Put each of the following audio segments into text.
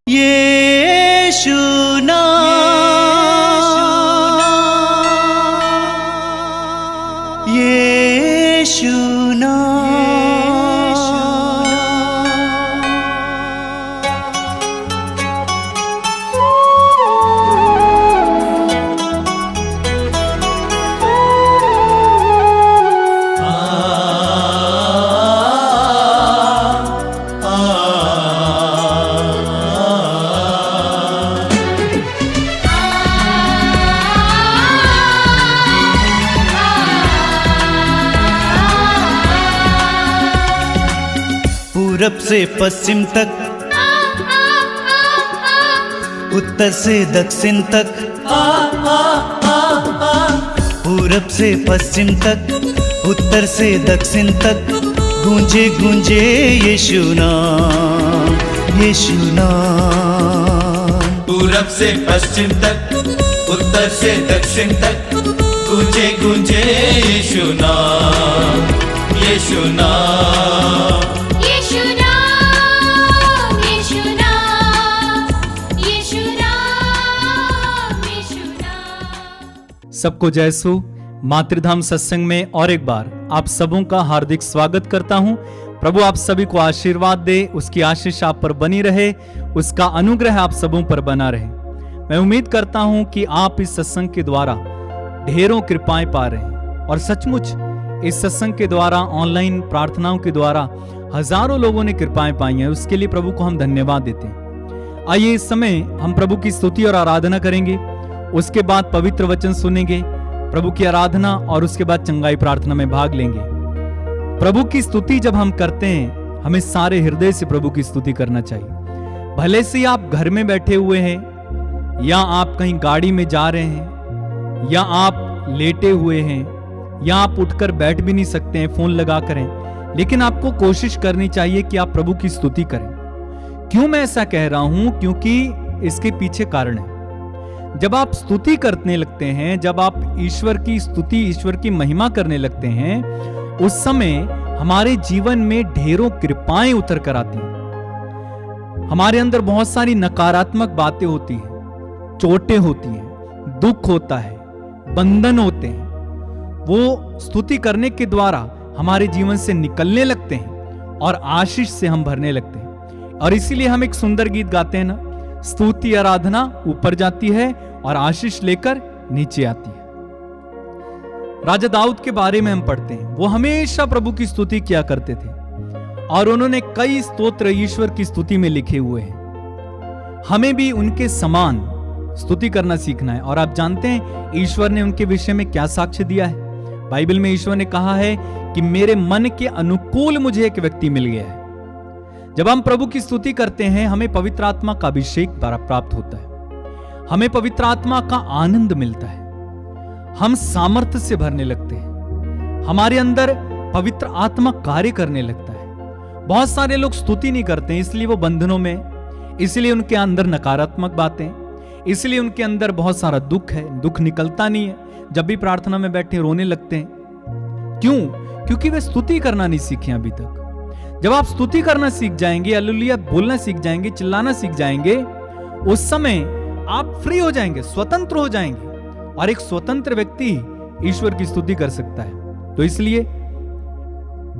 यीशु नाम, यीशु पूरब से पश्चिम तक, उत्तर से दक्षिण तक, पूरब से पश्चिम तक, उत्तर से दक्षिण तक, गूंजे गूंजे यीशु नाम, यीशु नाम। पूरब से पश्चिम तक, उत्तर से दक्षिण तक, गूंजे गूंजे यीशु नाम, यीशु नाम। सबको जयसु मातृधाम सत्संग में और एक बार आप सबों का हार्दिक स्वागत करता हूं। प्रभु आप सभी को आशीर्वाद दे, उसकी आशीष आप पर बनी रहे, उसका अनुग्रह आप सबों पर बना रहे। मैं उम्मीद करता हूं कि आप इस सत्संग के द्वारा ढेरों कृपाएं पा रहे हैं और सचमुच इस सत्संग के द्वारा, ऑनलाइन प्रार्थनाओं के द्वारा हजारों लोगों ने कृपाएं पाई हैं। उसके लिए प्रभु को हम धन्यवाद देते हैं। आइए इस समय हम प्रभु की स्तुति और आराधना करेंगे, उसके बाद पवित्र वचन सुनेंगे, प्रभु की आराधना और उसके बाद चंगाई प्रार्थना में भाग लेंगे। प्रभु की स्तुति जब हम करते हैं, हमें सारे हृदय से प्रभु की स्तुति करना चाहिए। भले से आप घर में बैठे हुए हैं, या आप कहीं गाड़ी में जा रहे हैं, या आप लेटे हुए हैं, या आप उठकर बैठ भी नहीं सकते हैं, फोन लगा करें, लेकिन आपको कोशिश करनी चाहिए कि आप प्रभु की स्तुति करें। क्यों मैं ऐसा कह रहा हूं? क्योंकि इसके पीछे कारण है। जब आप स्तुति करने लगते हैं, जब आप ईश्वर की स्तुति, ईश्वर की महिमा करने लगते हैं, उस समय हमारे जीवन में ढेरों कृपाएं उतर कर आती हैं। हमारे अंदर बहुत सारी नकारात्मक बातें होती हैं, चोटें होती हैं, दुख होता है, बंधन होते हैं, वो स्तुति करने के द्वारा हमारे जीवन से निकलने लगते हैं और आशीष से हम भरने लगते हैं। और इसीलिए हम एक सुंदर गीत गाते हैं ना, स्तुति आराधना ऊपर जाती है और आशीष लेकर नीचे आती है। राजा दाऊद के बारे में हम पढ़ते हैं, वो हमेशा प्रभु की स्तुति किया करते थे और उन्होंने कई स्तोत्र ईश्वर की स्तुति में लिखे हुए हैं। हमें भी उनके समान स्तुति करना सीखना है। और आप जानते हैं ईश्वर ने उनके विषय में क्या साक्ष्य दिया है? बाइबल में ईश्वर ने कहा है कि मेरे मन के अनुकूल मुझे एक व्यक्ति मिल गया है। जब हम प्रभु की स्तुति करते हैं, हमें पवित्र आत्मा का अभिषेक द्वारा प्राप्त होता है, हमें पवित्र आत्मा का आनंद मिलता है, हम सामर्थ्य से भरने लगते हैं, हमारे अंदर पवित्र आत्मा कार्य करने लगता है। बहुत सारे लोग स्तुति नहीं करते हैं, इसलिए वो बंधनों में, इसलिए उनके अंदर नकारात्मक बातें, इसलिए उनके अंदर बहुत सारा दुख है, दुख निकलता नहीं है। जब भी प्रार्थना में बैठे रोने लगते हैं। क्यों? क्योंकि वे स्तुति करना नहीं सीखे अभी तक। जब आप स्तुति करना सीख जाएंगे, हालेलुया बोलना सीख जाएंगे, चिल्लाना सीख जाएंगे, उस समय आप फ्री हो जाएंगे, स्वतंत्र हो जाएंगे। और एक स्वतंत्र व्यक्ति ईश्वर की स्तुति कर सकता है। तो इसलिए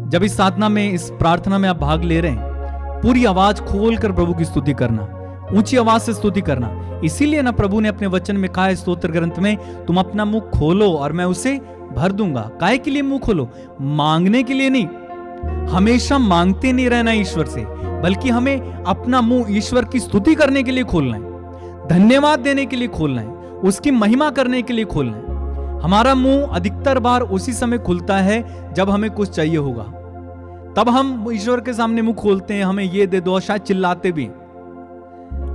जब इस साधना में, इस प्रार्थना में आप भाग ले रहे हैं, पूरी आवाज खोलकर प्रभु की स्तुति करना, ऊंची आवाज से स्तुति करना। इसीलिए ना प्रभु ने अपने वचन में कहा है, स्तोत्र ग्रंथ में, तुम अपना मुंह खोलो और मैं उसे भर दूंगा। काहे के लिए मुंह खोलो? मांगने के लिए नहीं। हमेशा मांगते नहीं रहना ईश्वर से, बल्कि हमें अपना मुंह ईश्वर की स्तुति करने के लिए खोलना है, धन्यवाद देने के लिए खोलना है, उसकी महिमा करने के लिए खोलना है। हमारा मुंह अधिकतर बार उसी समय खुलता है जब हमें कुछ चाहिए होगा, तब हम ईश्वर के सामने मुंह खोलते हैं, हमें ये दे दो, शायद चिल्लाते भी।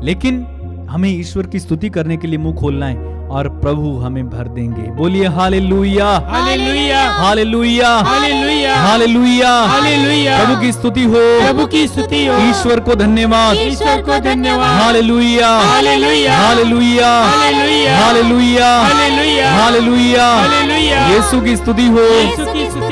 लेकिन हमें ईश्वर की स्तुति करने के लिए मुंह खोलना है और प्रभु हमें भर देंगे। बोलिए hallelujah, hallelujah, hallelujah, hallelujah, hallelujah, hallelujah. प्रभु की स्तुति हो, प्रभु की स्तुति हो, ईश्वर को धन्यवाद, ईश्वर को धन्यवाद। Hallelujah, hallelujah, hallelujah, hallelujah, hallelujah, hallelujah, hallelujah, hallelujah. Yeshu की स्तुति हो, यीशु की स्तुति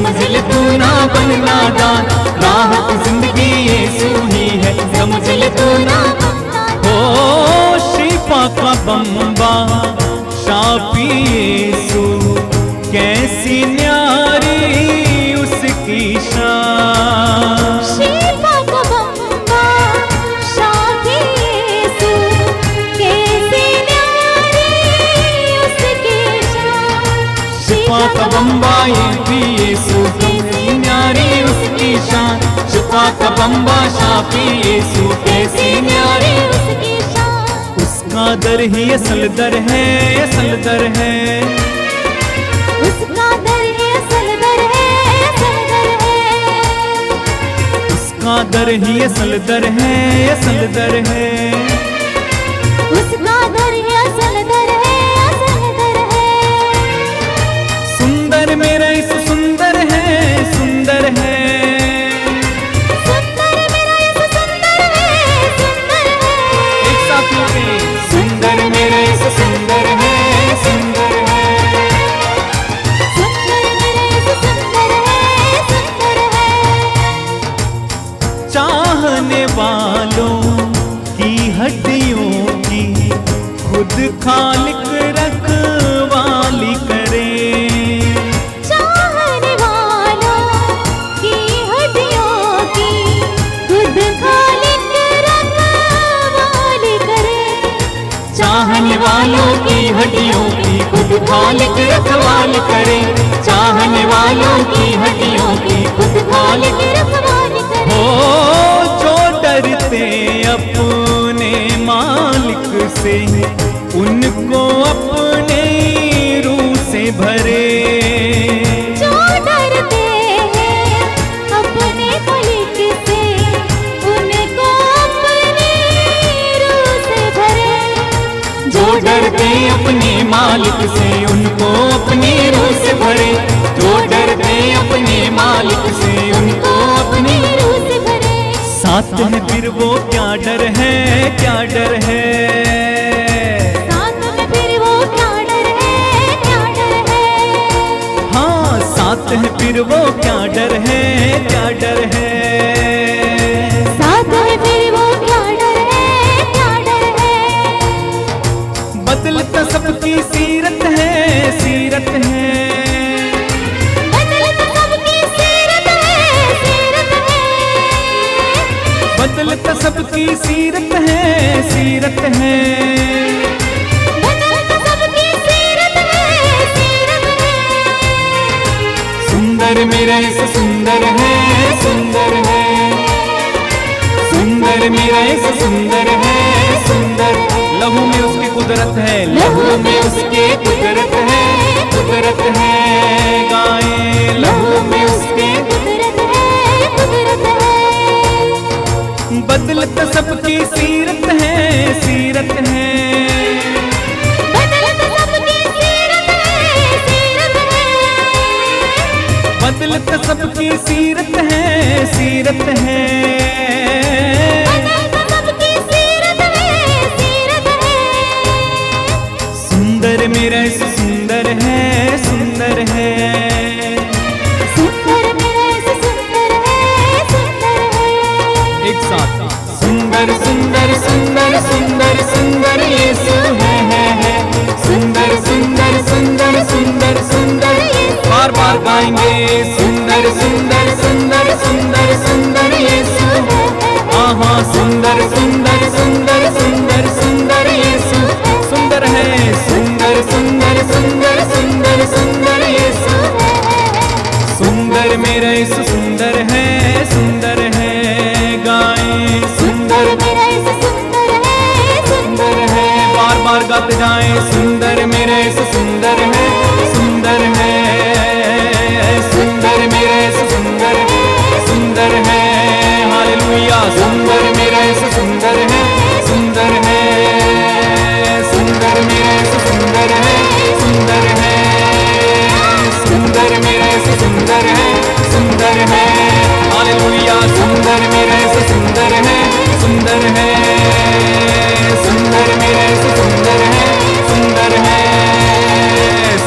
समझ ले तू ना बनना दान, राहत जिंदगी यीशु ही है, समझ ले तू ना ओ शिफा का बम्बा शाफी यीशु, कैसी न्यारी उसकी शान। शिफा का बम्बा शाफी यीशु, कैसी न्यारी उसकी शान। शिफा का बम्बा यीशु, कैसी न्यारी उसकी शान। शिफा का बम्बा शाफी यीशु, कैसी न्यारी उसकी शान। उसका दर ही असल दर है, असल दर है। उसका दर ही असल दर है, असल दर है। उसका दर ही असल दर है, असल दर है। उसका दर ही असल दर है, असल दर है। सुंदर मेरा यीशु सुंदर है, सुंदर है। सुंदर मेरा यीशु सुंदर है, सुंदर है। एक साथ मिलके सुंदर मेरा यीशु सुंदर है, सुंदर है। सुंदर मेरा यीशु सुंदर है, सुंदर है। चाहने वालों की हड्डियों की खुद खालिक रखवाली करे। चाहने वालों की हड्डियों की खुद खालिक रखवाली करे। चाहने वालों की हड्डियों की खुद खालिक रखवाली करे। चाहने वालों की हड्डियों की खुद खालिक रखवाली करे। हो जो डरते अपने मालिक से, उनको अपने रूह से भरे। जो डरते हैं अपने मालिक से, उनको अपनी रूह से भरे। जो डरते अपने मालिक से, उनको अपनी रूह से भरे। जो डरते अपने मालिक से, उनको अपनी रूह से भरे। साथ है फिर वो क्या डर है, क्या डर है। साथ में फिर वो क्या डर है, क्या डर है। हाँ साथ है फिर वो क्या डर है, क्या डर है। साथ में फिर वो क्या डर है, क्या डर है। बदलता सबकी सीरत है, सीरत है। बदलता सबकी सीरत है, सीरत है। बदलता सबकी सीरत है, सीरत है। बदलता सबकी सीरत है, सीरत है। सुंदर मेरा यीशु सुंदर है, सुंदर है। सुंदर मेरा यीशु सुंदर है, सुंदर। लहू में उसकी कुदरत है, लहू में उसकी कुदरत है, कुदरत है। गाए लहू में उसके कुदरत है, कुदरत है। बदलता सबकी सीरत है, सीरत है। बदलता सबकी सीरत है, सीरत है। बदलता सबकी सीरत है, सीरत है। बदलता सबकी सीरत है, सीरत है। सुंदर मेरा यीशु सुंदर है, सुंदर है। सुंदर मेरा यीशु सुंदर है, सुंदर है। एक साथ सुंदर सुंदर सुंदर सुंदर सुंदर यीशु है। सुंदर सुंदर सुंदर सुंदर सुंदर बार बार गाएंगे। सुंदर सुंदर सुंदर सुंदर सुंदर यीशु है। आहा सुंदर सुंदर सुंदर सुंदर सुंदर यीशु सुंदर है। सुंदर सुंदर सुंदर सुंदर सुंदर यीशु सुंदर मेरा यीशु सुंदर है, सुंदर है। गाएं सुंदर मेरा यीशु सुंदर है, सुंदर है। बार बार गाते जाएं। सुंदर मेरा यीशु सुंदर है, सुंदर है। सुंदर मेरा यीशु सुंदर है, सुंदर है। हालेलुया। सुंदर मेरा यीशु सुंदर है, सुंदर है। सुंदर मेरा यीशु सुंदर है, सुंदर है। सुंदर मेरा यीशु सुंदर है, सुंदर है। हालेलुया। सुंदर मेरा यीशु सुंदर है, सुंदर है। सुंदर मेरा यीशु सुंदर है, सुंदर है।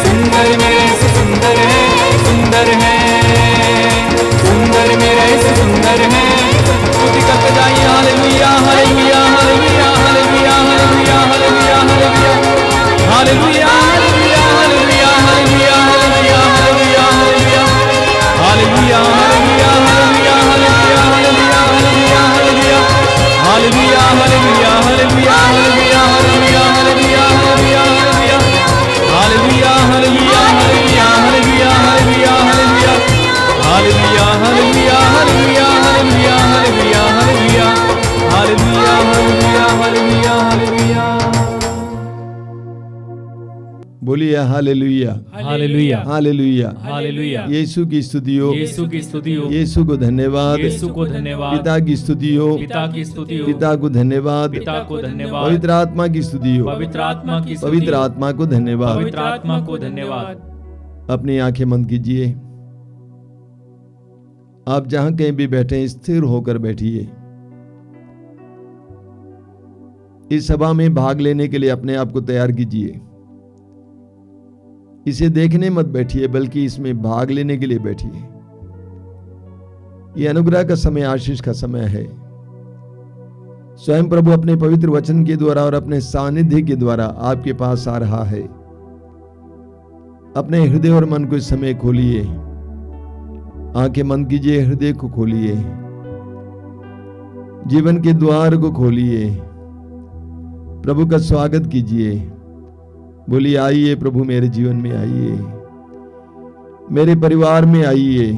सुंदर मेरा यीशु सुंदर है, सुंदर है। Hallelujah hallelujah hallelujah hallelujah. Hallelujah. Yeshu की स्तुति हो, यीशु की स्तुति हो, यीशु को धन्यवाद, यीशु को धन्यवाद, पिता की स्तुति हो, पिता की स्तुति हो, पिता को धन्यवाद, पिता को धन्यवाद, पवित्र आत्मा की स्तुति हो, पवित्र आत्मा की स्तुति, पवित्र आत्मा को धन्यवाद। पवित्र आत्मा को धन्यवाद। अपनी आंखें बंद कीजिए। आप जहां कहीं भी बैठे हैं, स्थिर होकर बैठिए। इस सभा में भाग लेने के लिए अपने आप को तैयार कीजिए। इसे देखने मत बैठिए, बल्कि इसमें भाग लेने के लिए बैठिए। यह अनुग्रह का समय, आशीष का समय है। स्वयं प्रभु अपने पवित्र वचन के द्वारा और अपने सानिध्य के द्वारा आपके पास आ रहा है। अपने हृदय और मन को इस समय खोलिए। आंखें बंद कीजिए, हृदय को खोलिए, जीवन के द्वार को खोलिए, प्रभु का स्वागत कीजिए। बोलिए, आइए प्रभु मेरे जीवन में आइए, मेरे परिवार में आइए,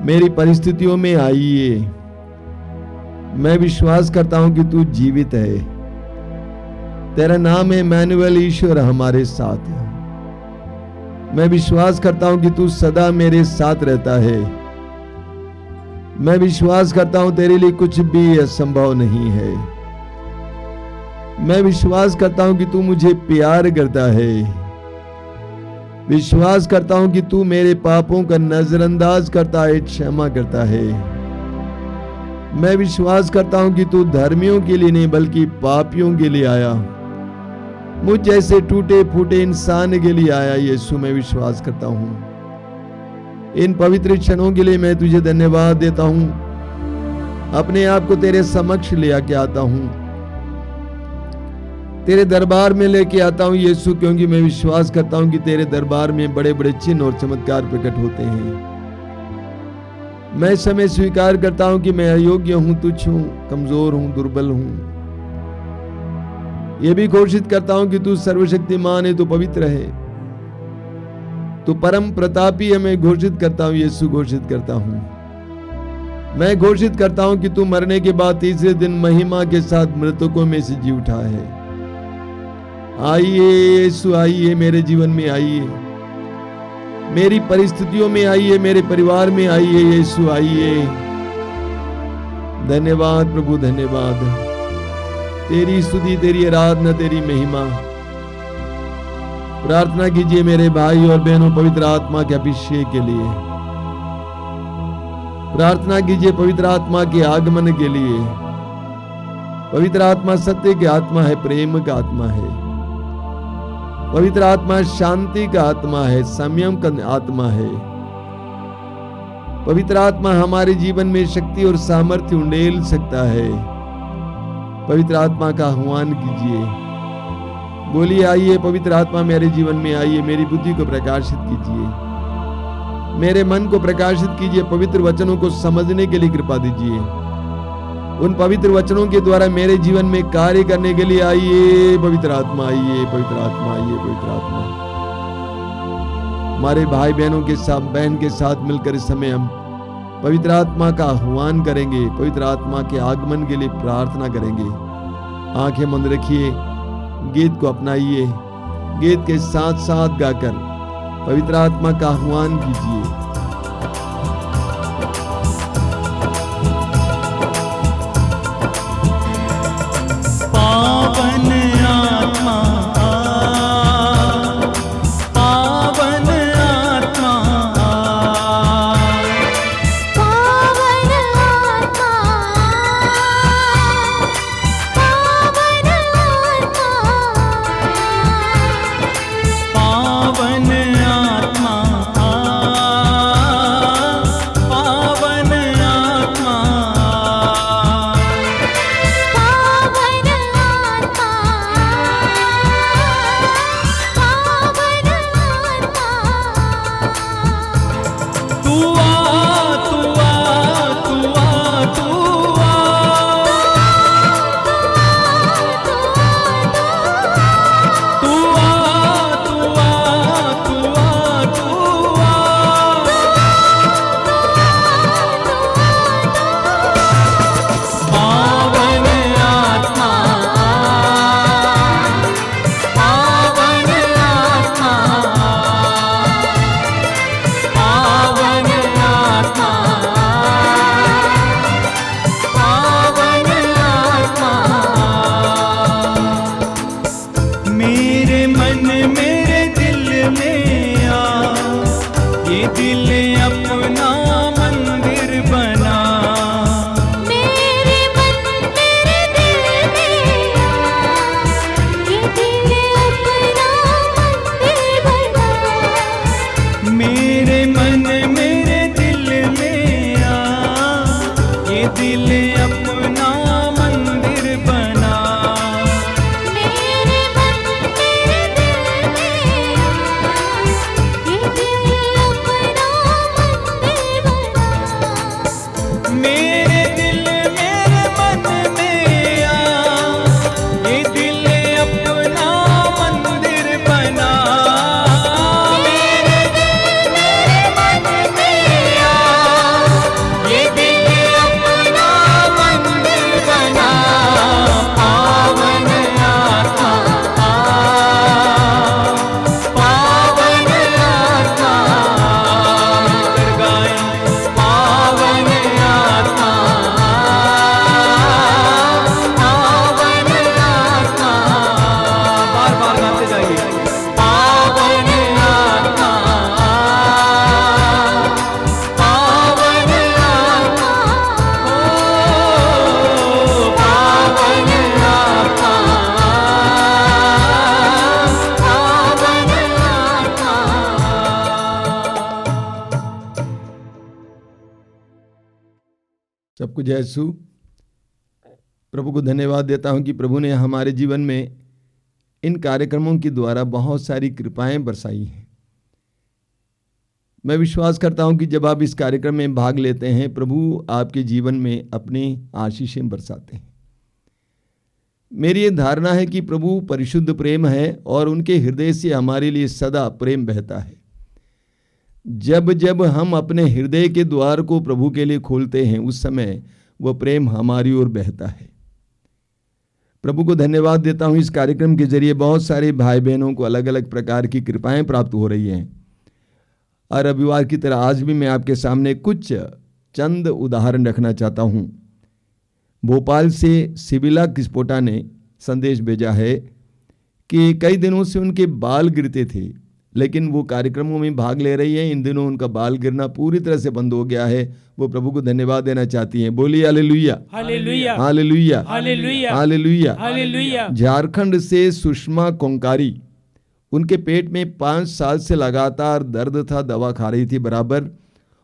मेरी परिस्थितियों में आइए। मैं विश्वास करता हूं कि तू जीवित है। तेरा नाम है इम्मानुएल, ईश्वर हमारे साथ। मैं विश्वास करता हूं कि तू सदा मेरे साथ रहता है। मैं विश्वास करता हूं तेरे लिए कुछ भी असंभव नहीं है। मैं विश्वास करता हूं कि तू मुझे प्यार करता है। विश्वास करता हूं कि तू मेरे पापों का नजरअंदाज करता है, क्षमा करता है। मैं विश्वास करता हूं कि तू धर्मियों के लिए नहीं बल्कि पापियों के लिए आया। मुझ जैसे टूटे फूटे इंसान के लिए आया। यीशु, मैं विश्वास करता हूं। इन पवित्र क्षणों के लिए मैं तुझे धन्यवाद देता हूं। अपने आप को तेरे समक्ष ले आके आता हूं, तेरे दरबार में लेके आता हूं यीशु, क्योंकि मैं विश्वास करता हूं कि तेरे दरबार में बड़े बड़े चिन्ह और चमत्कार प्रकट होते हैं। मैं इस समय स्वीकार करता हूं कि मैं अयोग्य हूं, तुच्छ हूं, कमजोर हूं, दुर्बल हूं। यह भी घोषित करता हूं कि तू सर्वशक्तिमान है, तू पवित्र है, तू परम प्रतापी है। मैं घोषित करता हूं यीशु, घोषित करता हूं। मैं घोषित करता हूं कि तू मरने के बाद तीसरे दिन महिमा के साथ मृतकों में से जी उठा है। आइए यीशु, आइए मेरे जीवन में आइए, मेरी परिस्थितियों में आइए, मेरे परिवार में आइए। यीशु आइए। धन्यवाद प्रभु, धन्यवाद। तेरी स्तुति, तेरी आराधना, तेरी महिमा। प्रार्थना कीजिए मेरे भाई और बहनों पवित्र आत्मा के अभिषेक के लिए। प्रार्थना कीजिए पवित्र आत्मा के आगमन के लिए। पवित्र आत्मा सत्य की आत्मा है, प्रेम का आत्मा है। पवित्र आत्मा शांति का आत्मा है, संयम का आत्मा है। पवित्र आत्मा हमारे जीवन में शक्ति और सामर्थ्य उंडेल सकता है। पवित्र आत्मा का आह्वान कीजिए। बोलिए, आइए पवित्र आत्मा मेरे जीवन में आइए, मेरी बुद्धि को प्रकाशित कीजिए, मेरे मन को प्रकाशित कीजिए। पवित्र वचनों को समझने के लिए कृपा दीजिए। उन पवित्र वचनों के द्वारा मेरे जीवन में कार्य करने के लिए आइए पवित्र आत्मा, आइए पवित्र आत्मा, आइए पवित्र आत्मा। हमारे भाई बहनों के साथ, बहन के साथ मिलकर इस समय हम पवित्र आत्मा का आह्वान करेंगे, पवित्र आत्मा के आगमन के लिए प्रार्थना करेंगे। आंखें बंद रखिए, गीत को अपनाइए, गीत के साथ साथ गाकर पवित्र आत्मा का आह्वान कीजिए। पावन आत्मा, पावन आत्मा, पावन आत्मा, पावन आत्मा, पावन आत्मा, सबको जय यीशु। प्रभु को धन्यवाद देता हूं कि प्रभु ने हमारे जीवन में इन कार्यक्रमों के द्वारा बहुत सारी कृपाएं बरसाई हैं। मैं विश्वास करता हूं कि जब आप इस कार्यक्रम में भाग लेते हैं, प्रभु आपके जीवन में अपनी आशीषें बरसाते हैं। मेरी ये धारणा है कि प्रभु परिशुद्ध प्रेम है और उनके हृदय से हमारे लिए सदा प्रेम बहता है। जब जब हम अपने हृदय के द्वार को प्रभु के लिए खोलते हैं, उस समय वह प्रेम हमारी ओर बहता है। प्रभु को धन्यवाद देता हूं, इस कार्यक्रम के जरिए बहुत सारे भाई बहनों को अलग अलग प्रकार की कृपाएं प्राप्त हो रही हैं। और रविवार की तरह आज भी मैं आपके सामने कुछ चंद उदाहरण रखना चाहता हूं। भोपाल से सिबिला किस्पोटा ने संदेश भेजा है कि कई दिनों से उनके बाल गिरते थे, लेकिन वो कार्यक्रमों में भाग ले रही है। इन दिनों उनका बाल गिरना पूरी तरह से बंद हो गया है। वो प्रभु को धन्यवाद देना चाहती हैं। बोलिए hallelujah, hallelujah, hallelujah, hallelujah, hallelujah, hallelujah. Jharkhand से सुषमा कोंकारी, उनके पेट में 5 साल से लगातार दर्द था, दवा खा रही थी बराबर,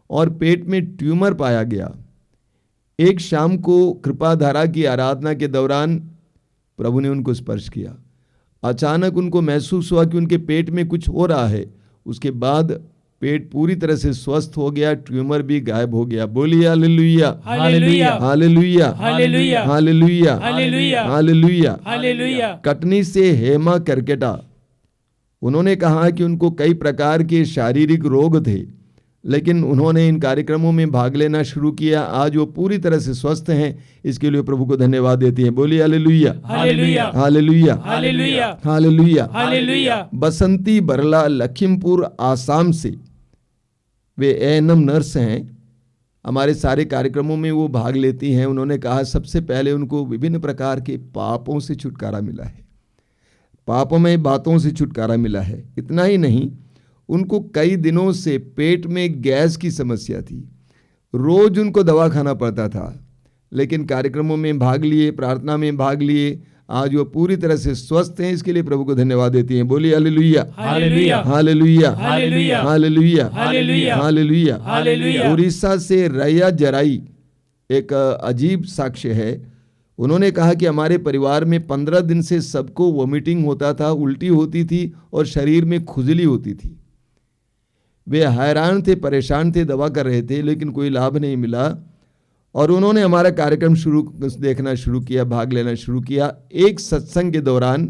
और पेट में ट्यूमर पाया गया। एक शाम को कृपाधारा की आराधना के दौरान प्रभु ने उनको स्पर्श किया। अचानक उनको महसूस हुआ कि उनके पेट में कुछ हो रहा है। उसके बाद पेट पूरी तरह से स्वस्थ हो गया, ट्यूमर भी गायब हो गया। बोलिए hallelujah, hallelujah, hallelujah, hallelujah, hallelujah, hallelujah, hallelujah. Hallelujah. Katni से हेमा करकेटा, उन्होंने कहा कि उनको कई प्रकार के शारीरिक रोग थे, लेकिन उन्होंने इन कार्यक्रमों में भाग लेना शुरू किया। आज वो पूरी तरह से स्वस्थ हैं। इसके लिए प्रभु को धन्यवाद देती हैं। बोलिए hallelujah, hallelujah, hallelujah, hallelujah, hallelujah, hallelujah. Basanti Barla Lakhimpur Assam से, वे एएनएम नर्स हैं। हमारे सारे कार्यक्रमों में वो भाग लेती हैं। उन्होंने कहा सबसे पहले उनको विभिन्न प्रकार के पापों से छुटकारा मिला है, पापोमय बातों से छुटकारा मिला है। इतना ही नहीं, उनको कई दिनों से पेट में गैस की समस्या थी, रोज उनको दवा खाना पड़ता था, लेकिन कार्यक्रमों में भाग लिए, प्रार्थना में भाग लिए, आज वो पूरी तरह से स्वस्थ हैं। इसके लिए प्रभु को धन्यवाद देती हैं। बोलिए hallelujah, hallelujah, hallelujah, hallelujah, hallelujah, hallelujah, hallelujah, hallelujah. Orissa से रैया जराई, एक अजीब साक्ष्य है। उन्होंने कहा कि हमारे परिवार में 15 दिन से सबको वॉमिटिंग होता था, उल्टी होती थी और शरीर में खुजली होती थी। वे हैरान थे, परेशान थे, दवा कर रहे थे, लेकिन कोई लाभ नहीं मिला। और उन्होंने हमारा कार्यक्रम देखना शुरू किया, भाग लेना शुरू किया। एक सत्संग के दौरान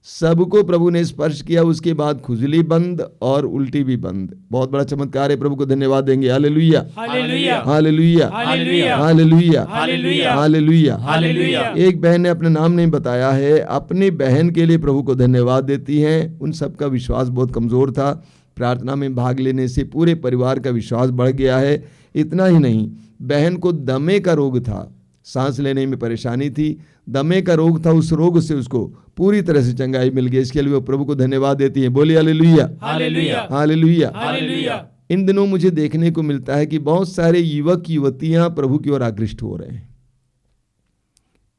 सबको प्रभु ने स्पर्श किया, उसके बाद खुजली बंद और उल्टी भी बंद। बहुत बड़ा चमत्कार है, प्रभु को धन्यवाद देंगे। Hallelujah, hallelujah, hallelujah, hallelujah, hallelujah, hallelujah, hallelujah, hallelujah. एक बहन ने अपना नाम नहीं बताया है, अपनी बहन के लिए प्रभु को धन्यवाद देती हैं। उन सबका विश्वास बहुत कमजोर था, प्रार्थना में भाग लेने से पूरे परिवार का विश्वास बढ़ गया है। इतना ही नहीं, बहन को दमे का रोग था, सांस लेने में परेशानी थी, दमे का रोग था। उस रोग से उसको पूरी तरह से चंगाई मिल गई। इसके लिए वो प्रभु को धन्यवाद देती है। बोलिए हालेलुया, हालेलुया, हालेलुया। हालेलुया। इन दिनों मुझे देखने को मिलता है कि बहुत सारे युवक युवतियां प्रभु की ओर आकृष्ट हो रहे हैं।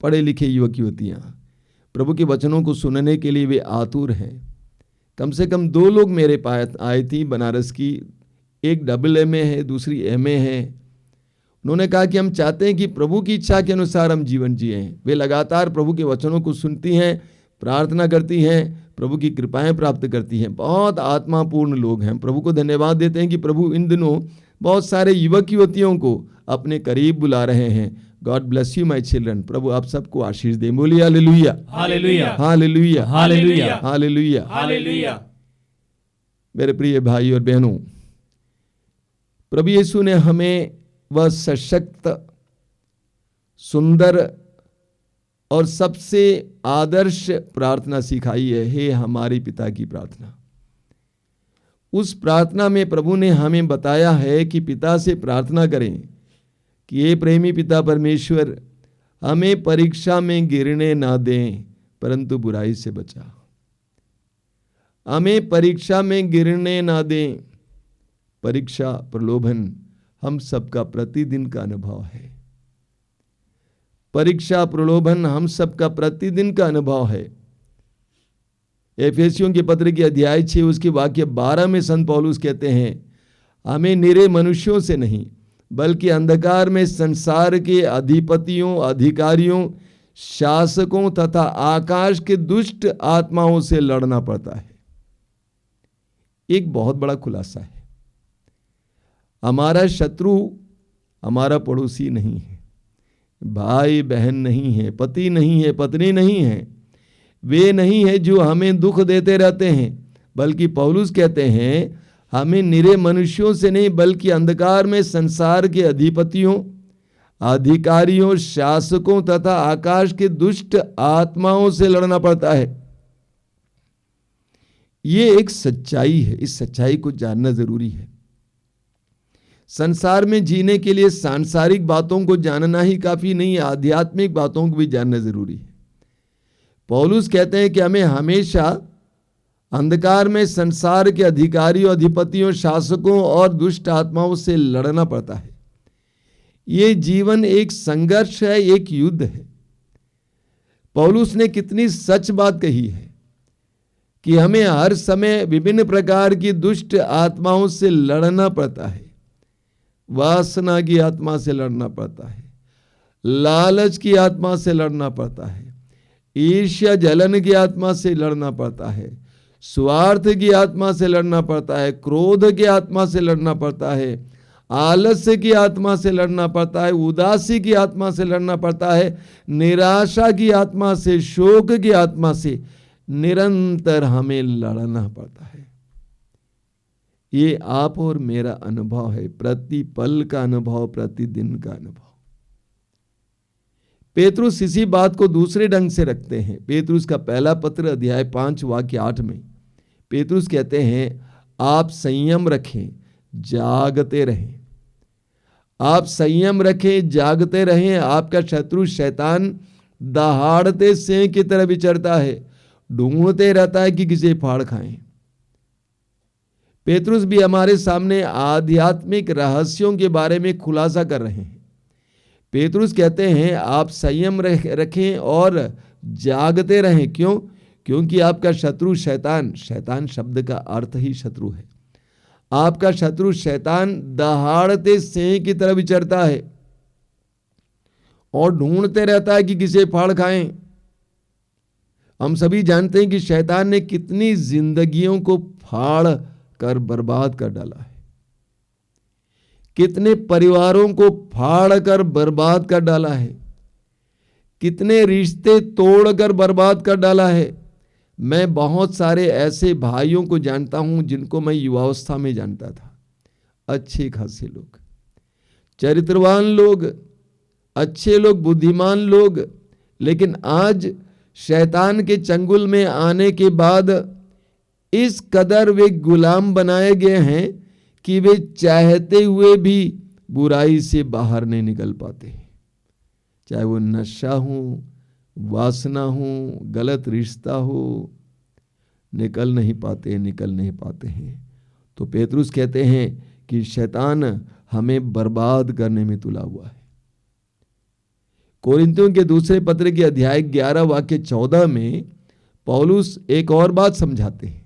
पढ़े लिखे युवक युवतियां प्रभु के वचनों को सुनने के लिए वे आतुर हैं। कम से कम 2 लोग मेरे पास आई थी बनारस की, एक AA है, दूसरी MA है। उन्होंने कहा कि हम चाहते हैं कि प्रभु की इच्छा के अनुसार हम जीवन जिएं। वे लगातार प्रभु के वचनों को सुनती हैं, प्रार्थना करती हैं, प्रभु की कृपाएं प्राप्त करती हैं। बहुत आत्मापूर्ण लोग हैं। प्रभु को धन्यवाद देते हैं कि प्रभु इन दिनों बहुत सारे युवक युवतियों को अपने करीब बुला रहे हैं। God bless you my children. प्रभु आप सबको आशीष दे। बोलिए hallelujah, hallelujah, hallelujah, hallelujah, hallelujah, hallelujah. मेरे प्रिय भाई और बहनों, प्रभु यीशु ने हमें वह सशक्त, सुंदर और सबसे आदर्श प्रार्थना सिखाई है, हे हमारे पिता की प्रार्थना। उस प्रार्थना में प्रभु ने हमें बताया है कि पिता से प्रार्थना करें कि हे प्रेमी पिता परमेश्वर, हमें परीक्षा में गिरने ना दें, परंतु बुराई से बचा। हमें परीक्षा में गिरने ना दें। परीक्षा, प्रलोभन हम सबका प्रतिदिन का अनुभव है। परीक्षा, प्रलोभन हम सबका प्रतिदिन का अनुभव है। एफेसियों के पत्र के अध्याय 6 उसके वाक्य 12 में संत पौलुस कहते हैं, हमें निरे मनुष्यों से नहीं बल्कि अंधकार में संसार के अधिपतियों, अधिकारियों, शासकों तथा आकाश के दुष्ट आत्माओं से लड़ना पड़ता है। एक बहुत बड़ा खुलासा है। हमारा शत्रु हमारा पड़ोसी नहीं है, भाई बहन नहीं है, पति नहीं है, पत्नी नहीं है, वे नहीं है जो हमें दुख देते रहते हैं, बल्कि पौलुस कहते हैं हमें निरे मनुष्यों से नहीं बल्कि अंधकार में संसार के अधिपतियों, अधिकारियों, शासकों तथा आकाश के दुष्ट आत्माओं से लड़ना पड़ता है। ये एक सच्चाई है, इस सच्चाई को जानना जरूरी है। संसार में जीने के लिए सांसारिक बातों को जानना ही काफी नहीं, आध्यात्मिक बातों को भी जानना जरूरी है। पौलुस कहते हैं कि हमें हमेशा अंधकार में संसार के अधिकारियों, अधिपतियों, शासकों और दुष्ट आत्माओं से लड़ना पड़ता है। ये जीवन एक संघर्ष है, एक युद्ध है। पौलुस ने कितनी सच बात कही है कि हमें हर समय विभिन्न प्रकार की दुष्ट आत्माओं से लड़ना पड़ता है। वासना की आत्मा से लड़ना पड़ता है, लालच की आत्मा से लड़ना पड़ता है, ईर्ष्या जलन की आत्मा से लड़ना पड़ता है, स्वार्थ की आत्मा से लड़ना पड़ता है, क्रोध की आत्मा से लड़ना पड़ता है, आलस्य की आत्मा से लड़ना पड़ता है, उदासी की आत्मा से लड़ना पड़ता है, निराशा की आत्मा से, शोक की आत्मा से निरंतर हमें लड़ना पड़ता है। ये आप और मेरा अनुभव है, प्रति पल का अनुभव, प्रतिदिन का अनुभव। पेतरुस इसी बात को दूसरे ढंग से रखते हैं। पेतरुस का पहला पत्र अध्याय 5 वाक्य 8 में पेतरुस कहते हैं आप संयम रखें, जागते रहें। आप संयम रखें, जागते रहें। आपका शत्रु शैतान दहाड़ते सिंह की तरह विचरता है, ढूंढते रहता है कि किसे फाड़ खाएं। पेतरुस भी हमारे सामने आध्यात्मिक रहस्यों के बारे में खुलासा कर रहे हैं। पेतरुस कहते हैं आप संयम रखें और जागते रहें। क्यों? क्योंकि आपका शत्रु शैतान, शैतान शब्द का अर्थ ही शत्रु है, आपका शत्रु शैतान दहाड़ते सिंह की तरह विचरता है और ढूंढते रहता है कि किसे फाड़ खाएं। हम सभी जानते हैं कि शैतान ने कितनी जिंदगियों को फाड़ कर बर्बाद कर डाला है, कितने परिवारों को फाड़ कर बर्बाद कर डाला है, कितने रिश्ते तोड़कर बर्बाद कर डाला है। मैं बहुत सारे ऐसे भाइयों को जानता हूं जिनको मैं युवावस्था में जानता था, अच्छे खासे लोग, चरित्रवान लोग, अच्छे लोग, बुद्धिमान लोग, लेकिन आज शैतान के चंगुल में आने के बाद इस कदर वे गुलाम बनाए गए हैं कि वे चाहते हुए भी बुराई से बाहर नहीं निकल पाते। चाहे वो नशा हो, वासना हो, गलत रिश्ता हो, निकल नहीं पाते हैं। तो पेतरुस कहते हैं कि शैतान हमें बर्बाद करने में तुला हुआ है। कोरिन्थियों के दूसरे पत्र के अध्याय 11 वाक्य 14 में पौलुस एक और बात समझाते हैं।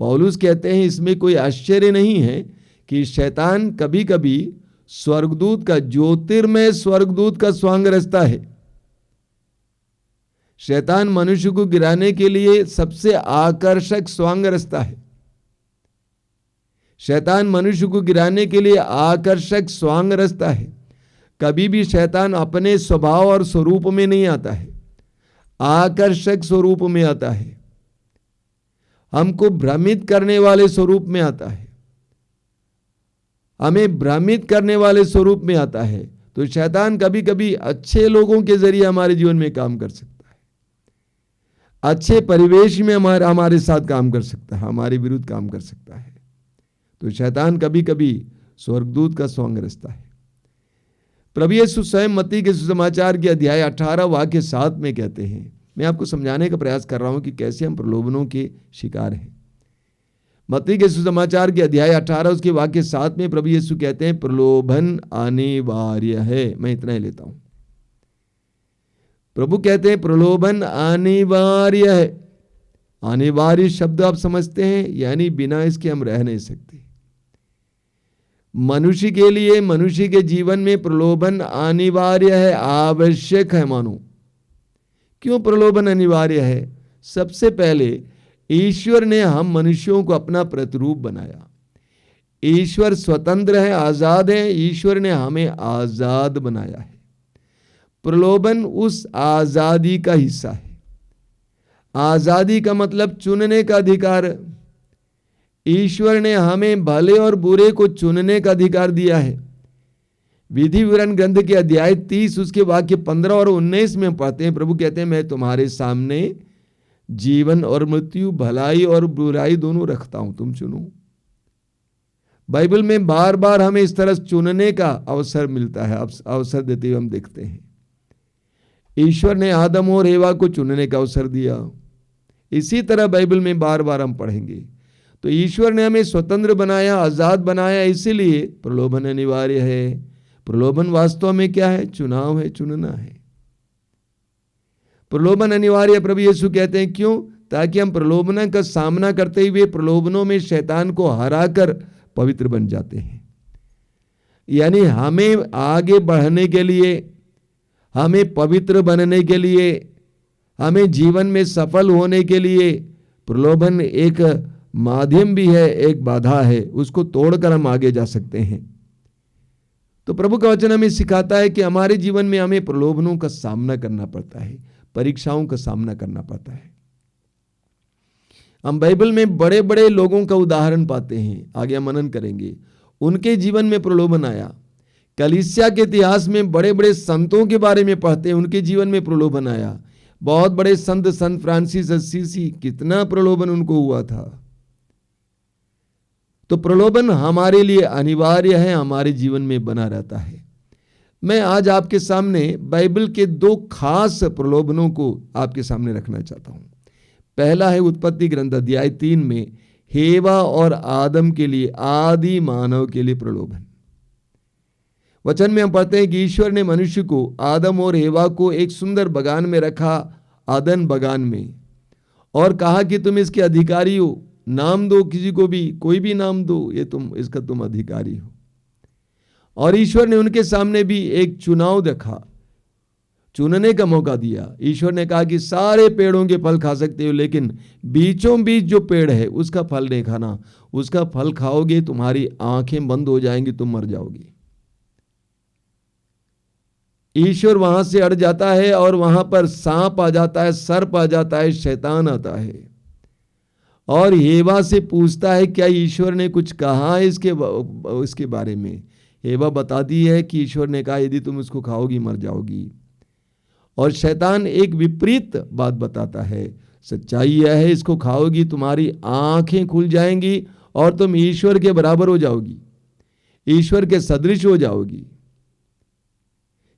पौलुस कहते हैं इसमें कोई आश्चर्य नहीं है कि शैतान कभी कभी स्वर्गदूत का, ज्योतिर्मय स्वर्गदूत का स्वांग रचता है। शैतान मनुष्य को गिराने के लिए सबसे आकर्षक स्वांग रचता है। शैतान मनुष्य को गिराने के लिए आकर्षक स्वांग रचता है। कभी भी शैतान अपने स्वभाव और स्वरूप में नहीं आता है, आकर्षक स्वरूप में आता है, हमको भ्रमित करने वाले स्वरूप में आता है, हमें भ्रमित करने वाले स्वरूप में आता है। तो शैतान कभी कभी अच्छे लोगों के जरिए हमारे जीवन में काम कर सकता है, अच्छे परिवेश में हमारे साथ काम कर सकता है, हमारे विरुद्ध काम कर सकता है। तो शैतान कभी कभी स्वर्गदूत का स्वांग रचता है। प्रभु यीशु स्वयं मत्ती के सुसमाचार के अध्याय 18 वाक्य 7 में कहते हैं, मैं आपको समझाने का प्रयास कर रहा हूं कि कैसे हम प्रलोभनों के शिकार हैं। मत्ती के सुसमाचार के अध्याय 18 उसके वाक्य 7 में प्रभु यीशु कहते हैं प्रलोभन अनिवार्य है। मैं इतना ही लेता हूं। प्रभु कहते हैं प्रलोभन अनिवार्य है। अनिवार्य शब्द आप समझते हैं, यानी बिना इसके हम रह नहीं सकते। मनुष्य के लिए, मनुष्य के जीवन में प्रलोभन अनिवार्य है, आवश्यक है। मानो क्यों प्रलोभन अनिवार्य है? सबसे पहले ईश्वर ने हम मनुष्यों को अपना प्रतिरूप बनाया। ईश्वर स्वतंत्र है, आजाद है। ईश्वर ने हमें आजाद बनाया है। प्रलोभन उस आजादी का हिस्सा है। आजादी का मतलब चुनने का अधिकार। ईश्वर ने हमें भले और बुरे को चुनने का अधिकार दिया है। विधि विवरण ग्रंथ के अध्याय 30 उसके वाक्य 15 और 19 में पढ़ते हैं, प्रभु कहते हैं, मैं तुम्हारे सामने जीवन और मृत्यु, भलाई और बुराई दोनों रखता हूं, तुम चुनो। बाइबल में बार बार हमें इस तरह चुनने का अवसर मिलता है, अवसर देते हुए हम देखते हैं। ईश्वर ने आदम और हेवा को चुनने का अवसर दिया। इसी तरह बाइबल में बार बार हम पढ़ेंगे। तो ईश्वर ने हमें स्वतंत्र बनाया, आजाद बनाया, इसीलिए प्रलोभन अनिवार्य है। प्रलोभन वास्तव में क्या है? चुनाव है, चुनना है। प्रलोभन अनिवार्य। प्रभु यीशु कहते हैं क्यों? ताकि हम प्रलोभन का सामना करते हुए प्रलोभनों में शैतान को हराकर पवित्र बन जाते हैं। यानी हमें आगे बढ़ने के लिए, हमें पवित्र बनने के लिए, हमें जीवन में सफल होने के लिए प्रलोभन एक माध्यम भी है, एक बाधा है। उसको तोड़कर हम आगे जा सकते हैं। तो प्रभु का वचन हमें सिखाता है कि हमारे जीवन में हमें प्रलोभनों का सामना करना पड़ता है, परीक्षाओं का सामना करना पड़ता है। हम बाइबल में बड़े बड़े लोगों का उदाहरण पाते हैं, आगे हम मनन करेंगे। उनके जीवन में प्रलोभन आया। कलीसिया के इतिहास में बड़े बड़े संतों के बारे में पढ़ते हैं, उनके जीवन में प्रलोभन आया। बहुत बड़े संत फ्रांसिस असीसी, कितना प्रलोभन उनको हुआ था। तो प्रलोभन हमारे लिए अनिवार्य है, हमारे जीवन में बना रहता है। मैं आज आपके सामने बाइबल के 2 खास प्रलोभनों को आपके सामने रखना चाहता हूं। पहला है उत्पत्ति ग्रंथ अध्याय 3 में हेवा और आदम के लिए, आदि मानव के लिए प्रलोभन। वचन में हम पढ़ते हैं कि ईश्वर ने मनुष्य को, आदम और हेवा को एक सुंदर बगान में रखा, आदन बगान में, और कहा कि तुम इसके अधिकारी हो, नाम दो किसी को भी, कोई भी नाम दो, ये इसका तुम अधिकारी हो। और ईश्वर ने उनके सामने भी एक चुनाव देखा, चुनने का मौका दिया। ईश्वर ने कहा कि सारे पेड़ों के फल खा सकते हो, लेकिन बीचों बीच जो पेड़ है उसका फल नहीं खाना। उसका फल खाओगे तुम्हारी आंखें बंद हो जाएंगी, तुम मर जाओगे। ईश्वर वहां से अड़ जाता है और वहां पर सांप आ जाता है, सर्प आ जाता है, शैतान आता है और हेवा से पूछता है क्या ईश्वर ने कुछ कहा है इसके बारे में। हेवा बताती है कि ईश्वर ने कहा यदि तुम इसको खाओगी मर जाओगी। और शैतान एक विपरीत बात बताता है, सच्चाई यह है इसको खाओगी तुम्हारी आंखें खुल जाएंगी और तुम ईश्वर के बराबर हो जाओगी, ईश्वर के सदृश हो जाओगी।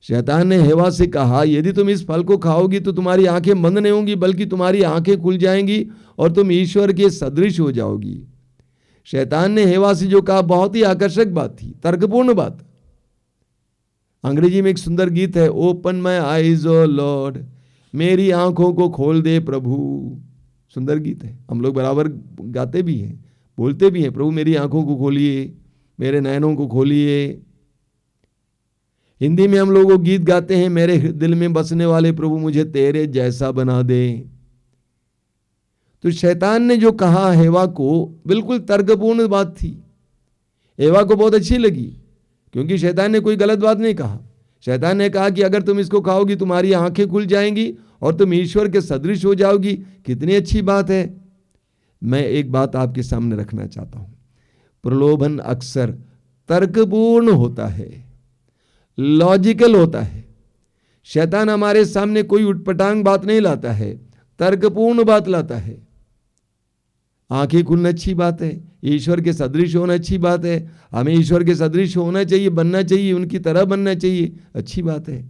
शैतान ने हेवा से कहा यदि तुम इस फल को खाओगी तो तुम्हारी आंखें बंद नहीं होंगी बल्कि तुम्हारी आंखें खुल जाएंगी और तुम ईश्वर के सदृश हो जाओगी। शैतान ने हेवा से जो कहा बहुत ही आकर्षक बात थी, तर्कपूर्ण बात। अंग्रेजी में एक सुंदर गीत है, open my eyes O Lord, मेरी आंखों को खोल दे प्रभु। सुंदर गीत है, हम लोग बराबर गाते भी हैं, बोलते भी हैं, प्रभु मेरी आंखों को खोलिए, मेरे नयनों को खोलिए। हिंदी में हम लोग वो गीत गाते हैं, मेरे दिल में बसने वाले प्रभु मुझे तेरे जैसा बना दे। तो शैतान ने जो कहा हेवा को बिल्कुल तर्कपूर्ण बात थी। हेवा को बहुत अच्छी लगी क्योंकि शैतान ने कोई गलत बात नहीं कहा। शैतान ने कहा कि अगर तुम इसको खाओगी तुम्हारी आंखें खुल जाएंगी और तुम ईश्वर के सदृश हो जाओगी। कितनी अच्छी बात है। मैं एक बात आपके सामने रखना चाहता हूं, प्रलोभन अक्सर तर्कपूर्ण होता है, लॉजिकल होता है। शैतान हमारे सामने कोई उटपटांग बात नहीं लाता है, तर्कपूर्ण बात लाता है। आंखें खुलना अच्छी बात है, ईश्वर के सदृश होना अच्छी बात है, हमें ईश्वर के सदृश होना चाहिए, बनना चाहिए, उनकी तरह बनना चाहिए, अच्छी बात है।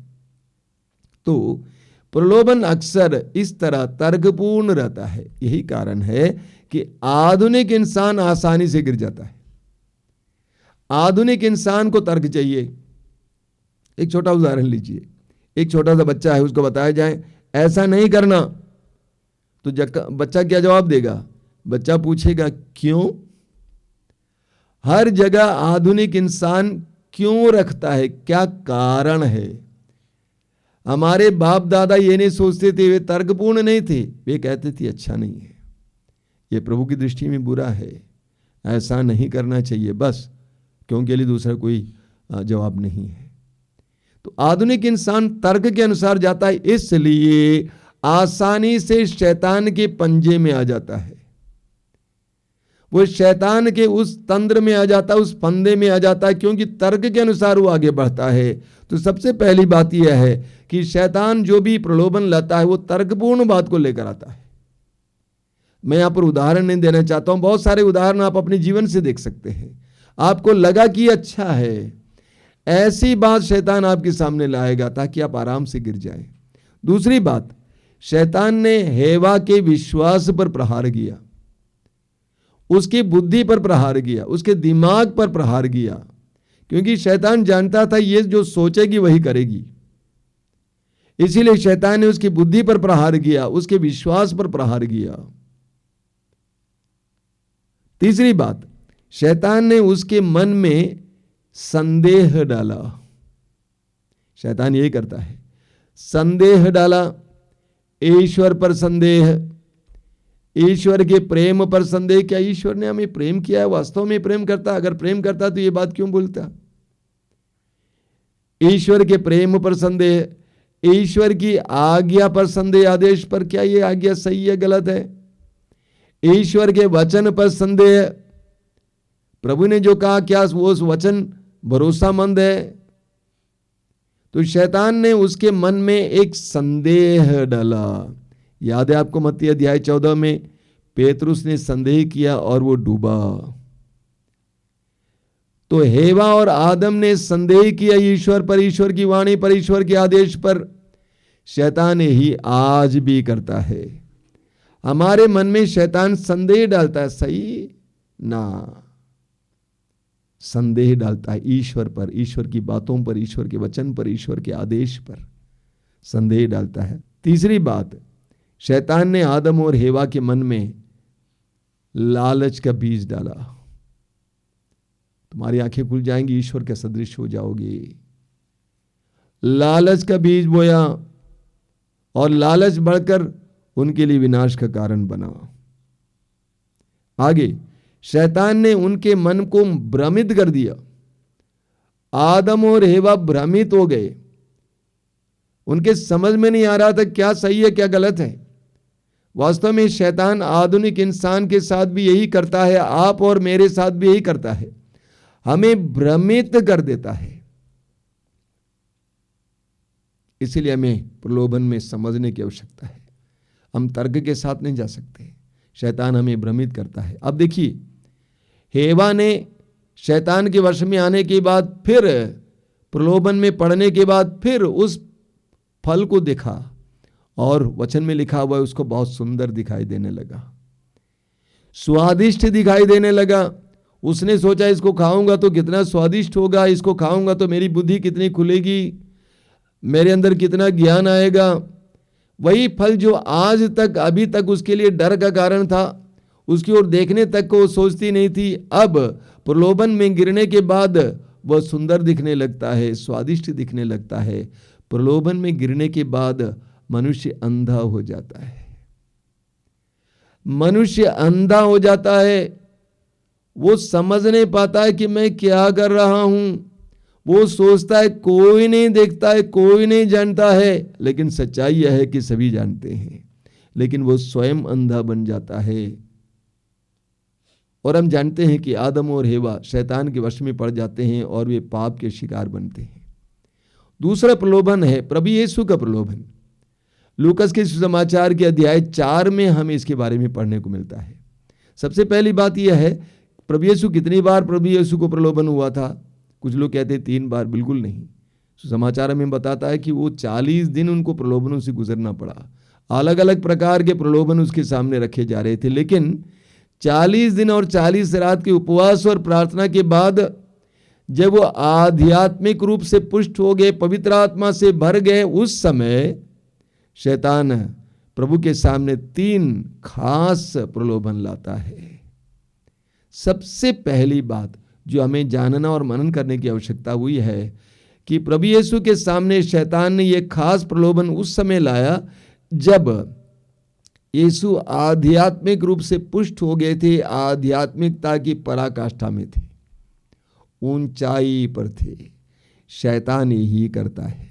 तो प्रलोभन अक्सर इस तरह तर्कपूर्ण रहता है। यही कारण है कि आधुनिक इंसान आसानी से गिर जाता है। आधुनिक इंसान को तर्क चाहिए। एक छोटा उदाहरण लीजिए, एक छोटा सा बच्चा है, उसको बताया जाए ऐसा नहीं करना तो बच्चा क्या जवाब देगा? बच्चा पूछेगा क्यों? हर जगह आधुनिक इंसान क्यों रखता है, क्या कारण है? हमारे बाप दादा ये नहीं सोचते थे, वे तर्कपूर्ण नहीं थे, वे कहते थे अच्छा नहीं है, ये प्रभु की दृष्टि में बुरा है, ऐसा नहीं करना चाहिए, बस क्योंकि लिए दूसरा कोई जवाब नहीं है। तो आधुनिक इंसान तर्क के अनुसार जाता है, इसलिए आसानी से शैतान के पंजे में आ जाता है, वो शैतान के उस तंत्र में आ जाता है, उस फंदे में आ जाता है, क्योंकि तर्क के अनुसार वो आगे बढ़ता है। तो सबसे पहली बात यह है कि शैतान जो भी प्रलोभन लाता है वो तर्कपूर्ण बात को लेकर आता है। मैं यहां पर उदाहरण नहीं देना चाहता हूं, बहुत सारे उदाहरण आप अपने जीवन से देख सकते हैं। आपको लगा कि अच्छा है, ऐसी बात शैतान आपके सामने लाएगा ताकि आप आराम से गिर जाएं। दूसरी बात, शैतान ने हेवा के विश्वास पर प्रहार किया, उसकी बुद्धि पर प्रहार किया, उसके दिमाग पर प्रहार किया, क्योंकि शैतान जानता था ये जो सोचेगी वही करेगी। इसीलिए शैतान ने उसकी बुद्धि पर प्रहार किया, उसके विश्वास पर प्रहार किया। तीसरी बात, शैतान ने उसके मन में संदेह डाला। शैतान यही करता है, संदेह डाला, ईश्वर पर संदेह, ईश्वर के प्रेम पर संदेह। क्या ईश्वर ने हमें प्रेम किया है? वास्तव में प्रेम करता? अगर प्रेम करता तो ये बात क्यों बोलता? ईश्वर के प्रेम पर संदेह, ईश्वर की आज्ञा पर संदेह, आदेश पर, क्या ये आज्ञा सही है गलत है? ईश्वर के वचन पर संदेह, प्रभु ने जो कहा क्या वो वचन भरोसामंद है? तो शैतान ने उसके मन में एक संदेह डाला। याद है आपको मत्ती अध्याय 14 में पेतरुस ने संदेह किया और वो डूबा। तो हेवा और आदम ने संदेह किया ईश्वर पर, ईश्वर की वाणी पर, ईश्वर के आदेश पर। शैतान ही आज भी करता है, हमारे मन में शैतान संदेह डालता है, सही ना, संदेह डालता है ईश्वर पर, ईश्वर की बातों पर, ईश्वर के वचन पर, ईश्वर के आदेश पर संदेह डालता है। तीसरी बात, शैतान ने आदम और हेवा के मन में लालच का बीज डाला। तुम्हारी आंखें खुल जाएंगी, ईश्वर के सदृश हो जाओगे। लालच का बीज बोया और लालच बढ़कर उनके लिए विनाश का कारण बना। आगे शैतान ने उनके मन को भ्रमित कर दिया। आदम और हेवा भ्रमित हो गए, उनके समझ में नहीं आ रहा था क्या सही है क्या गलत है। वास्तव में शैतान आधुनिक इंसान के साथ भी यही करता है, आप और मेरे साथ भी यही करता है, हमें भ्रमित कर देता है। इसलिए हमें प्रलोभन में समझने की आवश्यकता है, हम तर्क के साथ नहीं जा सकते। शैतान हमें भ्रमित करता है। अब देखिए, हेवा ने शैतान के वश में आने के बाद, फिर प्रलोभन में पड़ने के बाद, फिर उस फल को देखा और वचन में लिखा हुआ है उसको बहुत सुंदर दिखाई देने लगा, स्वादिष्ट दिखाई देने लगा। उसने सोचा इसको खाऊंगा तो कितना स्वादिष्ट होगा, इसको खाऊंगा तो मेरी बुद्धि कितनी खुलेगी, मेरे अंदर कितना ज्ञान आएगा। वही फल जो आज तक, अभी तक उसके लिए डर का कारण था, उसकी ओर देखने तक को सोचती नहीं थी, अब प्रलोभन में गिरने के बाद वह सुंदर दिखने लगता है, स्वादिष्ट दिखने लगता है। प्रलोभन में गिरने के बाद मनुष्य अंधा हो जाता है, मनुष्य अंधा हो जाता है। वो समझ नहीं पाता है कि मैं क्या कर रहा हूं। वो सोचता है कोई नहीं देखता है, कोई नहीं जानता है, लेकिन सच्चाई यह है कि सभी जानते हैं, लेकिन वो स्वयं अंधा बन जाता है। और हम जानते हैं कि आदम और हेवा शैतान के वश में पड़ जाते हैं और वे पाप के शिकार बनते हैं। दूसरा प्रलोभन है प्रभु यीशु का प्रलोभन। लूकस के सुसमाचार के अध्याय 4 में हमें इसके बारे में पढ़ने को मिलता है। सबसे पहली बात यह है, प्रभु यीशु कितनी बार प्रभु यीशु को प्रलोभन हुआ था? कुछ लोग कहते हैं 3 बार, बिल्कुल नहीं। सुसमाचार में बताता है कि वो 40 दिन उनको प्रलोभनों से गुजरना पड़ा। अलग अलग प्रकार के प्रलोभन उसके सामने रखे जा रहे थे, लेकिन 40 दिन और 40 रात के उपवास और प्रार्थना के बाद जब वो आध्यात्मिक रूप से पुष्ट हो गए, पवित्र आत्मा से भर गए, उस समय शैतान प्रभु के सामने 3 खास प्रलोभन लाता है। सबसे पहली बात, जो हमें जानना और मनन करने की आवश्यकता हुई है कि प्रभु यीशु के सामने शैतान ने यह खास प्रलोभन उस समय लाया जब यीशु आध्यात्मिक रूप से पुष्ट हो गए थे, आध्यात्मिकता की पराकाष्ठा में थे, ऊंचाई पर थे। शैतान यही करता है।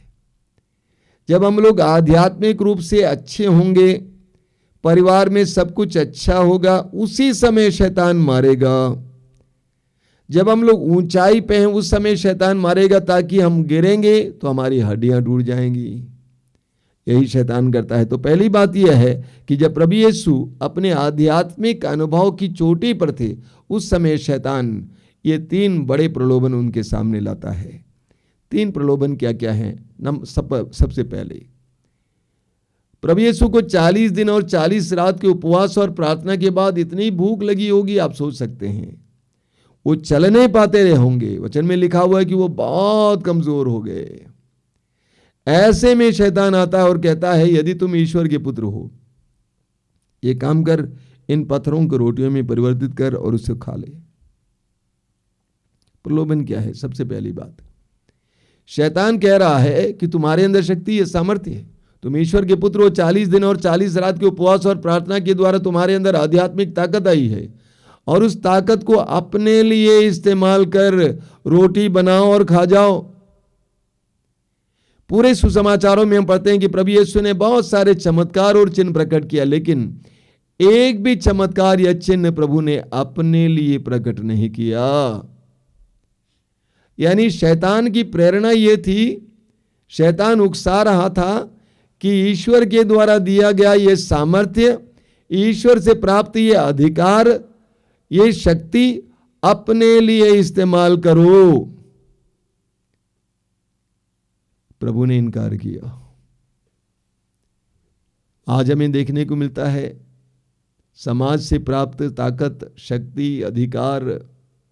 जब हम लोग आध्यात्मिक रूप से अच्छे होंगे, परिवार में सब कुछ अच्छा होगा, उसी समय शैतान मारेगा। जब हम लोग ऊंचाई पे हैं, उस समय शैतान मारेगा, ताकि हम गिरेंगे तो हमारी हड्डियां टूट जाएंगी। यही शैतान करता है। तो पहली बात यह है कि जब प्रभु यीशु अपने आध्यात्मिक अनुभव की चोटी पर थे, उस समय शैतान ये 3 बड़े प्रलोभन उनके सामने लाता है। 3 प्रलोभन क्या क्या हैं? सबसे पहले प्रभु यीशु को 40 दिन और 40 रात के उपवास और प्रार्थना के बाद इतनी भूख लगी होगी, आप सोच सकते हैं। वो चल नहीं पाते रहे होंगे। वचन में लिखा हुआ है कि वो बहुत कमजोर हो गए। ऐसे में शैतान आता है और कहता है, यदि तुम ईश्वर के पुत्र हो, ये काम कर, इन पत्थरों को रोटियों में परिवर्तित कर और उसे खा ले। प्रलोभन क्या है? सबसे पहली बात, शैतान कह रहा है कि तुम्हारे अंदर शक्ति है, सामर्थ्य है, तुम ईश्वर के पुत्र हो। 40 दिन और 40 रात के उपवास और प्रार्थना के द्वारा तुम्हारे अंदर आध्यात्मिक ताकत आई है, और उस ताकत को अपने लिए इस्तेमाल कर रोटी बनाओ और खा जाओ। पूरे सुसमाचारों में हम पढ़ते हैं कि प्रभु यीशु ने बहुत सारे चमत्कार और चिन्ह प्रकट किया, लेकिन एक भी चमत्कार या चिन्ह प्रभु ने अपने लिए प्रकट नहीं किया। यानी शैतान की प्रेरणा यह थी, शैतान उकसा रहा था कि ईश्वर के द्वारा दिया गया यह सामर्थ्य, ईश्वर से प्राप्त यह अधिकार, ये शक्ति अपने लिए इस्तेमाल करो। प्रभु ने इनकार किया। आज हमें देखने को मिलता है समाज से प्राप्त ताकत, शक्ति, अधिकार,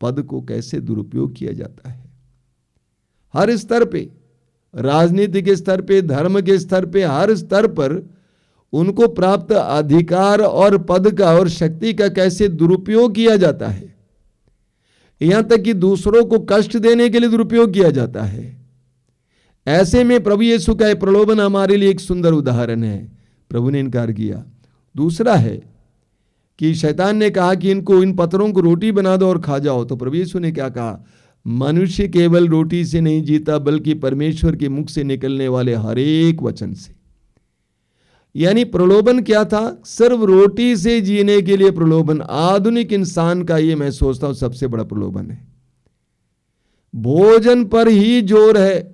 पद को कैसे दुरुपयोग किया जाता है। हर स्तर पे, राजनीति के स्तर पे, धर्म के स्तर पे, हर स्तर पर उनको प्राप्त अधिकार और पद का और शक्ति का कैसे दुरुपयोग किया जाता है। यहां तक कि दूसरों को कष्ट देने के लिए दुरुपयोग किया जाता है। ऐसे में प्रभु यीशु का यह प्रलोभन हमारे लिए एक सुंदर उदाहरण है। प्रभु ने इनकार किया। दूसरा है कि शैतान ने कहा कि इन पत्थरों को रोटी बना दो और खा जाओ। तो प्रभु यीशु ने क्या कहा? मनुष्य केवल रोटी से नहीं जीता, बल्कि परमेश्वर के मुख से निकलने वाले हर एक वचन से। यानी प्रलोभन क्या था? सिर्फ रोटी से जीने के लिए प्रलोभन। आधुनिक इंसान का ये मैं सोचता हूं सबसे बड़ा प्रलोभन है। भोजन पर ही जोर है,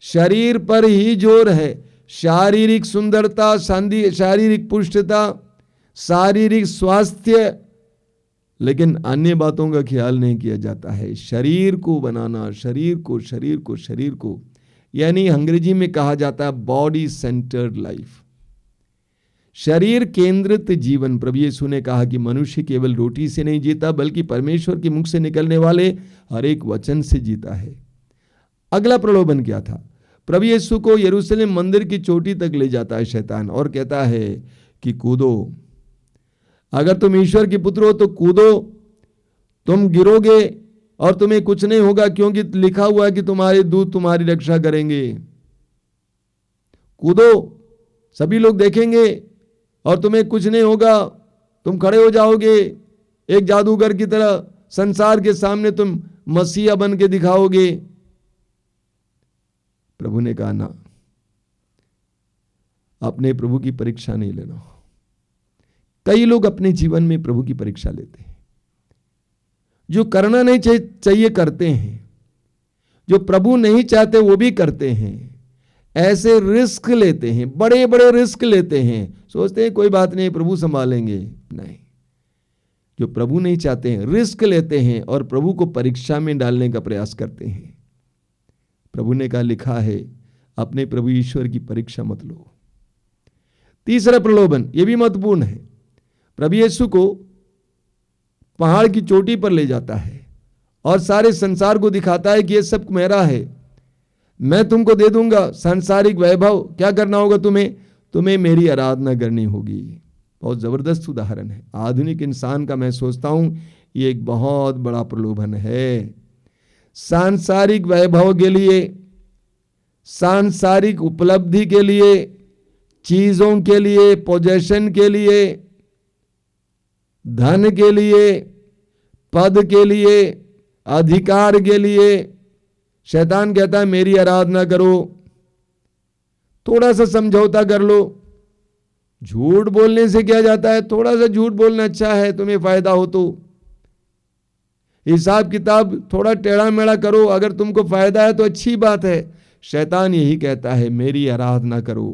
शरीर पर ही जोर है, शारीरिक सुंदरता, शारीरिक पुष्टता, शारीरिक स्वास्थ्य, लेकिन अन्य बातों का ख्याल नहीं किया जाता है। शरीर को बनाना, शरीर को यानी अंग्रेजी में कहा जाता है बॉडी सेंटर्ड लाइफ, शरीर केंद्रित जीवन। प्रभु यीशु ने कहा कि मनुष्य केवल रोटी से नहीं जीता, बल्कि परमेश्वर के मुख से निकलने वाले हर एक वचन से जीता है। अगला प्रलोभन क्या था? प्रभु यीशु को यरूशलेम मंदिर की चोटी तक ले जाता है शैतान और कहता है कि कूदो, अगर तुम ईश्वर के पुत्र हो तो कूदो, तुम गिरोगे और तुम्हें कुछ नहीं होगा, क्योंकि लिखा हुआ है कि तुम्हारे दूत तुम्हारी रक्षा करेंगे। कूदो, सभी लोग देखेंगे और तुम्हें कुछ नहीं होगा, तुम खड़े हो जाओगे एक जादूगर की तरह, संसार के सामने तुम मसीहा बन के दिखाओगे। प्रभु ने कहा ना, अपने प्रभु की परीक्षा नहीं लेना। कई लोग अपने जीवन में प्रभु की परीक्षा लेते हैं, जो करना नहीं चाहिए करते हैं, जो प्रभु नहीं चाहते वो भी करते हैं। ऐसे रिस्क लेते हैं, बड़े बड़े रिस्क लेते हैं, सोचते हैं कोई बात नहीं प्रभु संभालेंगे। नहीं, जो प्रभु नहीं चाहते हैं रिस्क लेते हैं और प्रभु को परीक्षा में डालने का प्रयास करते हैं। प्रभु ने कहा, लिखा है अपने प्रभु ईश्वर की परीक्षा मत लो। तीसरा प्रलोभन, यह भी महत्वपूर्ण है। प्रभु यीशु को पहाड़ की चोटी पर ले जाता है और सारे संसार को दिखाता है कि यह सब मेरा है, मैं तुमको दे दूंगा सांसारिक वैभव। क्या करना होगा? तुम्हें मेरी आराधना करनी होगी। बहुत जबरदस्त उदाहरण है। आधुनिक इंसान का मैं सोचता हूं ये एक बहुत बड़ा प्रलोभन है। सांसारिक वैभव के लिए, सांसारिक उपलब्धि के लिए, चीजों के लिए, पोजेशन के लिए, धन के लिए, पद के लिए, अधिकार के लिए शैतान कहता है मेरी आराधना करो, थोड़ा सा समझौता कर लो। झूठ बोलने से क्या जाता है? थोड़ा सा झूठ बोलना अच्छा है, तुम्हें फायदा हो तो। हिसाब किताब थोड़ा टेढ़ा मेढ़ा करो, अगर तुमको फायदा है तो अच्छी बात है। शैतान यही कहता है मेरी आराधना करो।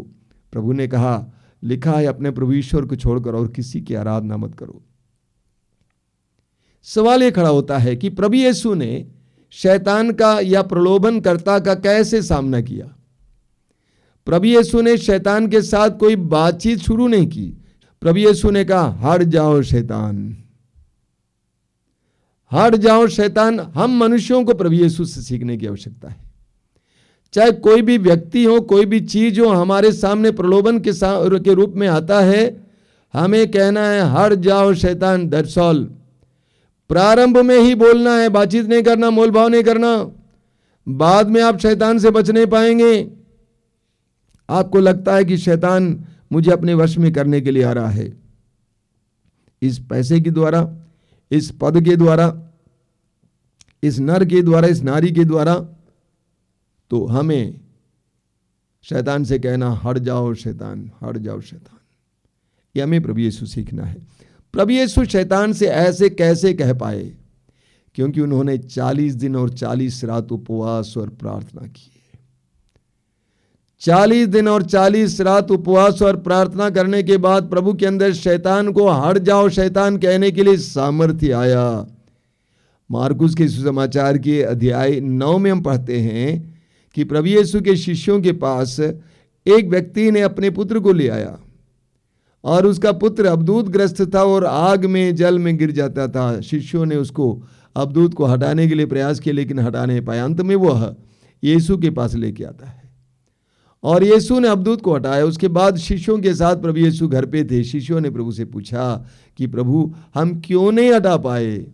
प्रभु ने कहा, लिखा है अपने प्रभु ईश्वर को छोड़कर और किसी की आराधना मत करो। सवाल यह खड़ा होता है कि प्रभु यीशु ने शैतान का या प्रलोभनकर्ता का कैसे सामना किया। प्रभु यीशु ने शैतान के साथ कोई बातचीत शुरू नहीं की। प्रभु यीशु ने कहा हट जाओ शैतान, हट जाओ शैतान। हम मनुष्यों को प्रभु यीशु से सीखने की आवश्यकता है। चाहे कोई भी व्यक्ति हो, कोई भी चीज हो, हमारे सामने प्रलोभन के रूप में आता है, हमें कहना है हट जाओ शैतान। That's all. प्रारंभ में ही बोलना है, बातचीत नहीं करना, मोलभाव नहीं करना। बाद में आप शैतान से बच नहीं पाएंगे। आपको लगता है कि शैतान मुझे अपने वश में करने के लिए आ रहा है, इस पैसे के द्वारा, इस पद के द्वारा, इस नर के द्वारा, इस नारी के द्वारा। तो हमें शैतान से कहना हट जाओ शैतान, हट जाओ शैतान। यह हमें प्रभु यीशु सीखना है। प्रभु यीशु शैतान से ऐसे कैसे कह पाए? क्योंकि उन्होंने 40 दिन और 40 रात उपवास और प्रार्थना की। 40 दिन और 40 रात उपवास और प्रार्थना करने के बाद प्रभु के अंदर शैतान को हट जाओ शैतान कहने के लिए सामर्थ्य आया। मार्कुस के सुसमाचार के अध्याय 9 में हम पढ़ते हैं कि प्रभु यीशु के शिष्यों के पास एक व्यक्ति ने अपने पुत्र को ले आया और उसका पुत्र अबदूत ग्रस्त था और आग में, जल में गिर जाता था। शिष्यों ने उसको अबदूत को हटाने के लिए प्रयास किया, लेकिन हटा नहीं पाया। अंत में वह यीशु के पास लेके आता है और यीशु ने अबदूत को हटाया। उसके बाद शिष्यों के साथ प्रभु यीशु घर पे थे। शिष्यों ने प्रभु से पूछा कि प्रभु हम क्यों नहीं हटा पाए?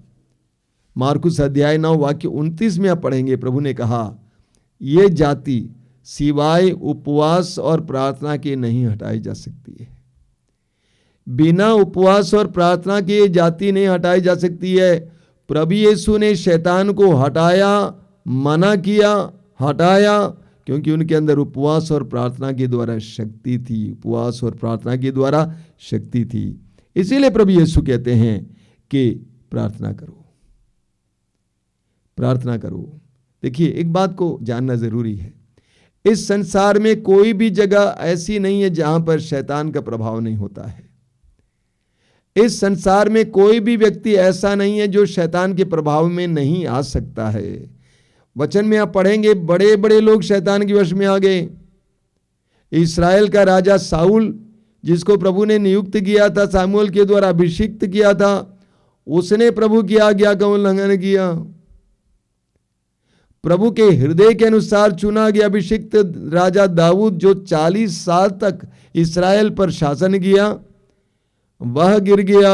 मार्कुस अध्याय 9 वाक्य 29 में आप पढ़ेंगे। प्रभु ने कहा ये जाति सिवाय उपवास और प्रार्थना के नहीं हटाई जा सकती है। बिना उपवास और प्रार्थना के ये जाति नहीं हटाई जा सकती है। प्रभु यीशु ने शैतान को हटाया, मना किया, हटाया, क्योंकि उनके अंदर उपवास और प्रार्थना के द्वारा शक्ति थी। उपवास और प्रार्थना के द्वारा शक्ति थी। इसीलिए प्रभु यीशु कहते हैं कि प्रार्थना करो, प्रार्थना करो। देखिए, एक बात को जानना जरूरी है, इस संसार में कोई भी जगह ऐसी नहीं है जहां पर शैतान का प्रभाव नहीं होता है। इस संसार में कोई भी व्यक्ति ऐसा नहीं है जो शैतान के प्रभाव में नहीं आ सकता है। वचन में आप पढ़ेंगे बड़े बड़े लोग शैतान के वश में आ गए। इस्राएल का राजा साउल, जिसको प्रभु ने नियुक्त किया था, सामुएल के द्वारा अभिषिक्त किया था, उसने प्रभु की आज्ञा का उल्लंघन किया। प्रभु के हृदय के अनुसार चुना गया अभिषिक्त राजा दाऊद, जो 40 साल तक इस्राएल पर शासन किया, वह गिर गया।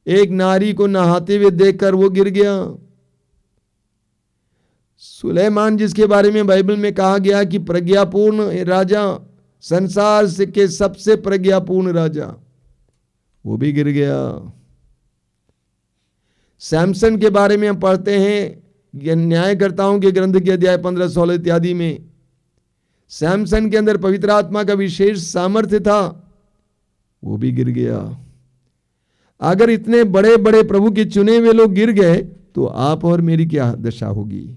एक नारी को नहाते हुए देखकर वो गिर गया। सुलेमान, जिसके बारे में बाइबल में कहा गया कि प्रज्ञापूर्ण राजा, संसार के सबसे प्रज्ञापूर्ण राजा, वो भी गिर गया। सैमसन के बारे में हम पढ़ते हैं न्यायकर्ताओं के ग्रंथ के अध्याय 15, 16 इत्यादि में। सैमसन के अंदर पवित्र आत्मा का विशेष सामर्थ्य था, वो भी गिर गया। अगर इतने बड़े बड़े प्रभु के चुने हुए लोग गिर गए तो आप और मेरी क्या दशा होगी?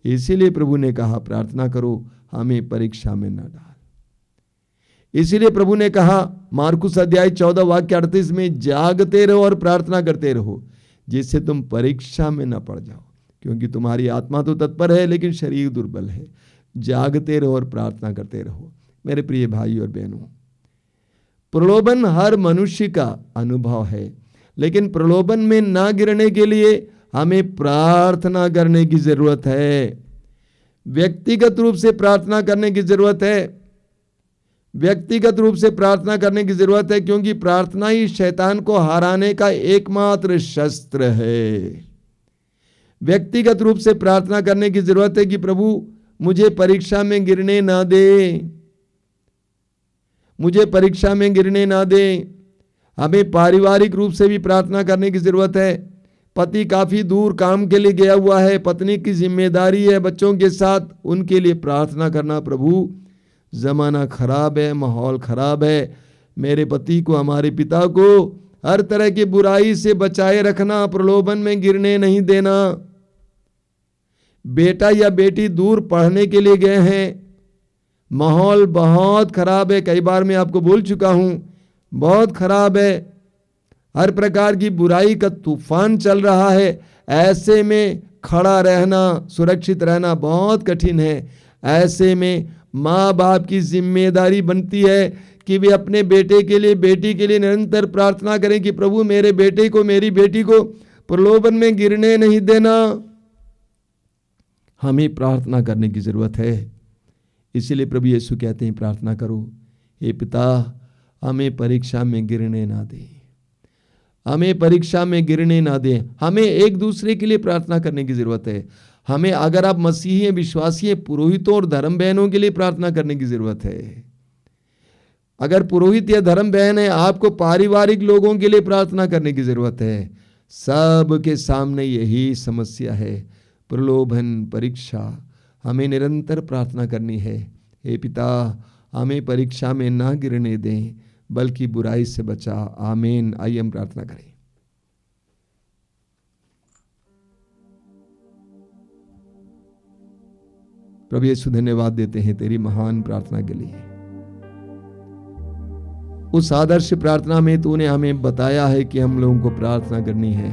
इसीलिए प्रभु ने कहा प्रार्थना करो, हमें परीक्षा में न डाल। इसीलिए प्रभु ने कहा मार्कुस अध्याय 14 वाक्य 38 में, जागते रहो और प्रार्थना करते रहो जिससे तुम परीक्षा में न पड़ जाओ, क्योंकि तुम्हारी आत्मा तो तत्पर है लेकिन शरीर दुर्बल है। जागते रहो और प्रार्थना करते रहो। मेरे प्रिय भाई और बहनों, प्रलोभन हर मनुष्य का अनुभव है, लेकिन प्रलोभन में ना गिरने के लिए हमें प्रार्थना करने की जरूरत है। व्यक्तिगत रूप से प्रार्थना करने की जरूरत है। व्यक्तिगत रूप से प्रार्थना करने की जरूरत है, क्योंकि प्रार्थना ही शैतान को हराने का एकमात्र शस्त्र है। व्यक्तिगत रूप से प्रार्थना करने की जरूरत है कि प्रभु मुझे परीक्षा में गिरने ना दे, मुझे परीक्षा में गिरने ना दे। हमें पारिवारिक रूप से भी प्रार्थना करने की जरूरत है। पति काफी दूर काम के लिए गया हुआ है, पत्नी की जिम्मेदारी है बच्चों के साथ, उनके लिए प्रार्थना करना, प्रभु जमाना खराब है, माहौल खराब है, मेरे पति को, हमारे पिता को हर तरह की बुराई से बचाए रखना, प्रलोभन में गिरने नहीं देना। बेटा या बेटी दूर पढ़ने के लिए गए हैं, माहौल बहुत खराब है, कई बार मैं आपको बोल चुका हूं, बहुत खराब है, हर प्रकार की बुराई का तूफान चल रहा है। ऐसे में खड़ा रहना, सुरक्षित रहना बहुत कठिन है। ऐसे में माँ बाप की जिम्मेदारी बनती है कि वे अपने बेटे के लिए, बेटी के लिए निरंतर प्रार्थना करें कि प्रभु मेरे बेटे को, मेरी बेटी को प्रलोभन में गिरने नहीं देना। हमें प्रार्थना करने की जरूरत है। इसीलिए प्रभु यीशु कहते हैं प्रार्थना करो, हे पिता हमें परीक्षा में गिरने ना दे, हमें परीक्षा में गिरने ना दे। हमें एक दूसरे के लिए प्रार्थना करने की जरूरत है। हमें, अगर आप मसीही हैं, विश्वासी हैं, पुरोहितों और धर्म बहनों के लिए प्रार्थना करने की जरूरत है। अगर पुरोहित या धर्म बहन है, आपको पारिवारिक लोगों के लिए प्रार्थना करने की जरूरत है। सब के सामने यही समस्या है, प्रलोभन, परीक्षा। हमें निरंतर प्रार्थना करनी है, हे पिता हमें परीक्षा में ना गिरने दें, बल्कि बुराई से बचा। आमीन। आइए हम प्रार्थना करें। प्रभु यीशु धन्यवाद देते हैं तेरी महान प्रार्थना के लिए। उस आदर्श प्रार्थना में तूने हमें बताया है कि हम लोगों को प्रार्थना करनी है,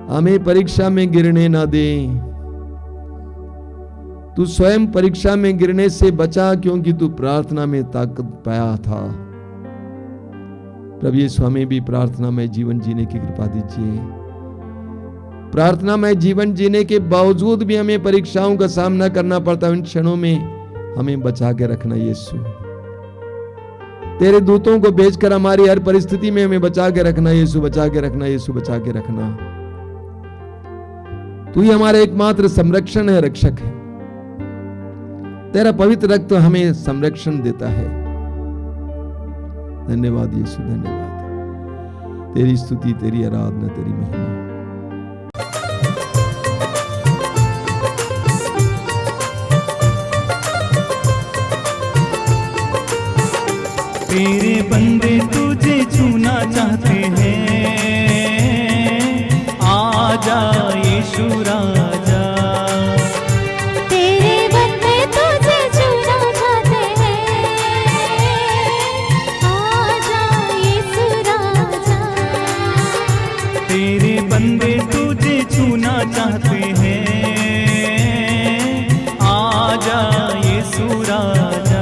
हमें परीक्षा में गिरने ना दे। तू स्वयं परीक्षा में गिरने से बचा, क्योंकि तू प्रार्थना में ताकत पाया था। प्रभु यीशु हमें भी प्रार्थना में जीवन जीने की कृपा दीजिए। प्रार्थना में जीवन जीने के बावजूद भी हमें परीक्षाओं का सामना करना पड़ता है, उन क्षणों में हमें बचा के रखना यीशु। तेरे दूतों को भेजकर हमारी हर परिस्थिति में हमें बचा के रखना यीशु, बचा के रखना यीशु, बचा के रखना। तू ही हमारा एकमात्र संरक्षण है, रक्षक है। तेरा पवित्र रक्त हमें संरक्षण देता है। धन्यवाद यीशु, धन्यवाद। तेरी स्तुति, तेरी आराधना, तेरी महिमा। तेरे बंदे तुझे छूना चाहते हैं, आजा यीशु राजा। तेरे बंदे तुझे छूना चाहते हैं, आजा यीशु राजा। तेरे बंदे तुझे छूना चाहते हैं, आजा यीशु राजा।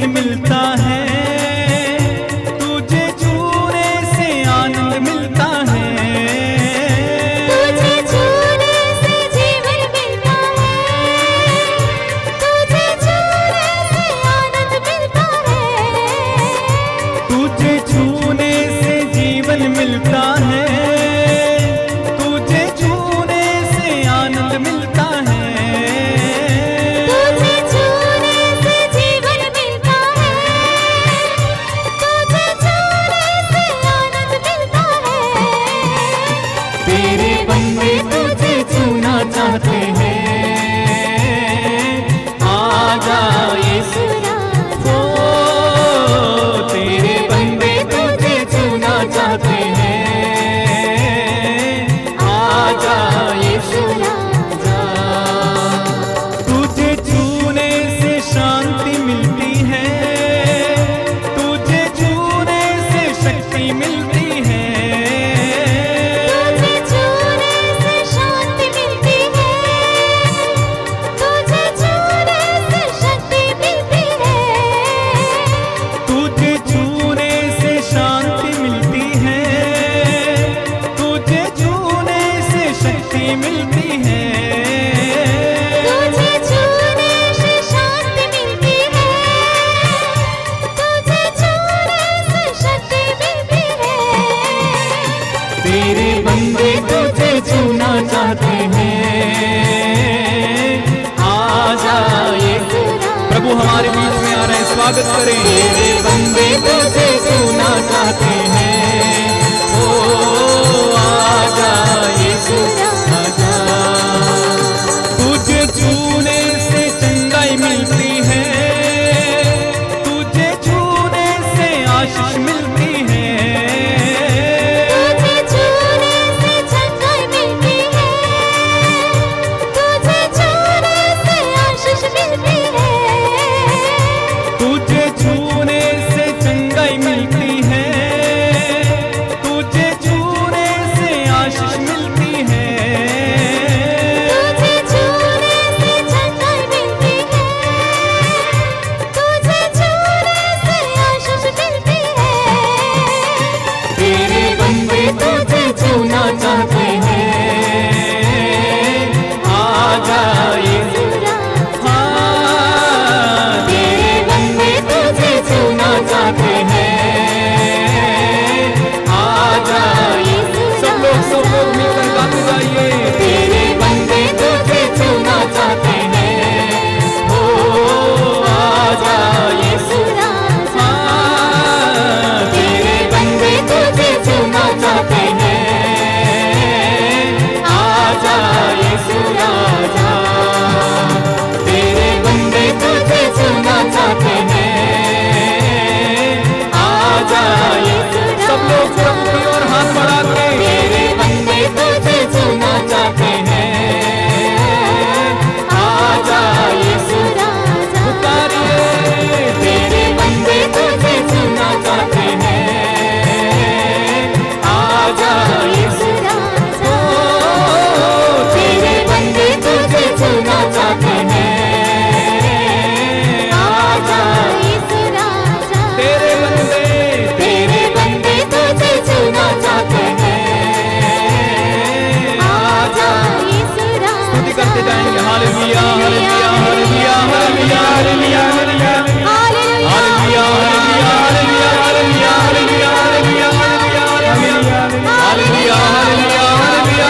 मिलता है, तुझे छूने से आनंद मिलता है, तुझे छूने से जीवन मिलता है, तुझे छूने से आनंद मिलता है, तुझे छूने से जीवन मिलता है, तुझे छूने से आनंद मिलता है। चाहते हैं, आजा यीशु राजा। ओ तेरे बंदे तुझे छूना चाहते हैं, आजा यीशु राजा। तुझे छूने से शांति मिलती है, तुझे छूने से शक्ति मिलती है, छूना चाहते हैं। आजा यीशु, प्रभु हमारे बीच में आ रहे हैं, स्वागत करें। तेरे बंदे तुझे छूना चाहते हैं। ओ आजा यीशु आजा। तुझे छूने से चंगाई मिलती है, तुझे छूने से आशीष मिलती है। तुझे छूने से चंगाई मिलती है, तुझे छूने से आशीष मिलती है। तुझे छूने से चंगाई मिलती है, तुझे छूने से आशीष मिलती है। तुझे छूने से चंगाई मिलती है, तुझे छूने से आशीष मिलती है। तेरे बंदे तुझे छूना चाहते हैं। आजा यीशु, हाँ, तेरे बंदे तुझे छूना चाहते हैं। आजा यीशु, सब लोग मिलकर गाते जाइए। तेरे बंदे तुझे छूना चाहते हैं। ओ आजा यीशु, हाँ, तेरे बंदे तुझे छूना चाहते हैं। आजा यीशु राजा, तेरे बंदे तुझे छूना चाहते हैं। आजा यीशु, सब लोग प्रभु की ओर हाथ बढ़ा के तेरे बंदे तुझे छूना चाहते हैं। आजा यीशु पुकारिए, तेरे बंदे तुझे छूना चाहते हैं। आजा यीशु, ओ तेरे बंदे तुझे छूना चाहते हैं। आजा यीशु राजा, तेरे बंदे तुझे छूना चाहते हैं। आजा यीशु राजा। स्तुति करते जाएंगे। Hallelujah hallelujah hallelujah hallelujah hallelujah hallelujah hallelujah hallelujah hallelujah hallelujah hallelujah hallelujah hallelujah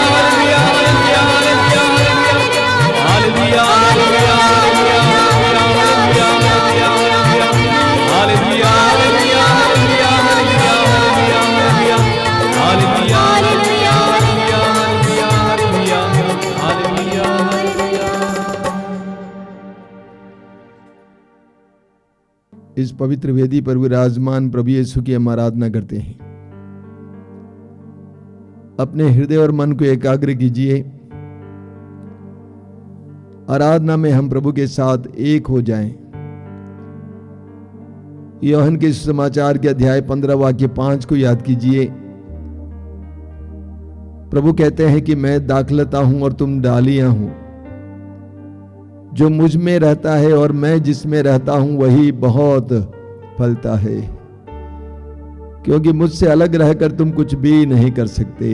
इस पवित्र वेदी पर विराजमान प्रभु यीशु की हम आराधना करते हैं। अपने हृदय और मन को एकाग्र कीजिए। आराधना में हम प्रभु के साथ एक हो जाएं। यूहन्ना के समाचार के अध्याय 15 वाक्य 5 को याद कीजिए। प्रभु कहते हैं कि मैं दाखलता हूं और तुम डालियां हो। जो मुझ में रहता है और मैं जिसमें रहता हूं वही बहुत फलता है, क्योंकि मुझसे अलग रहकर तुम कुछ भी नहीं कर सकते।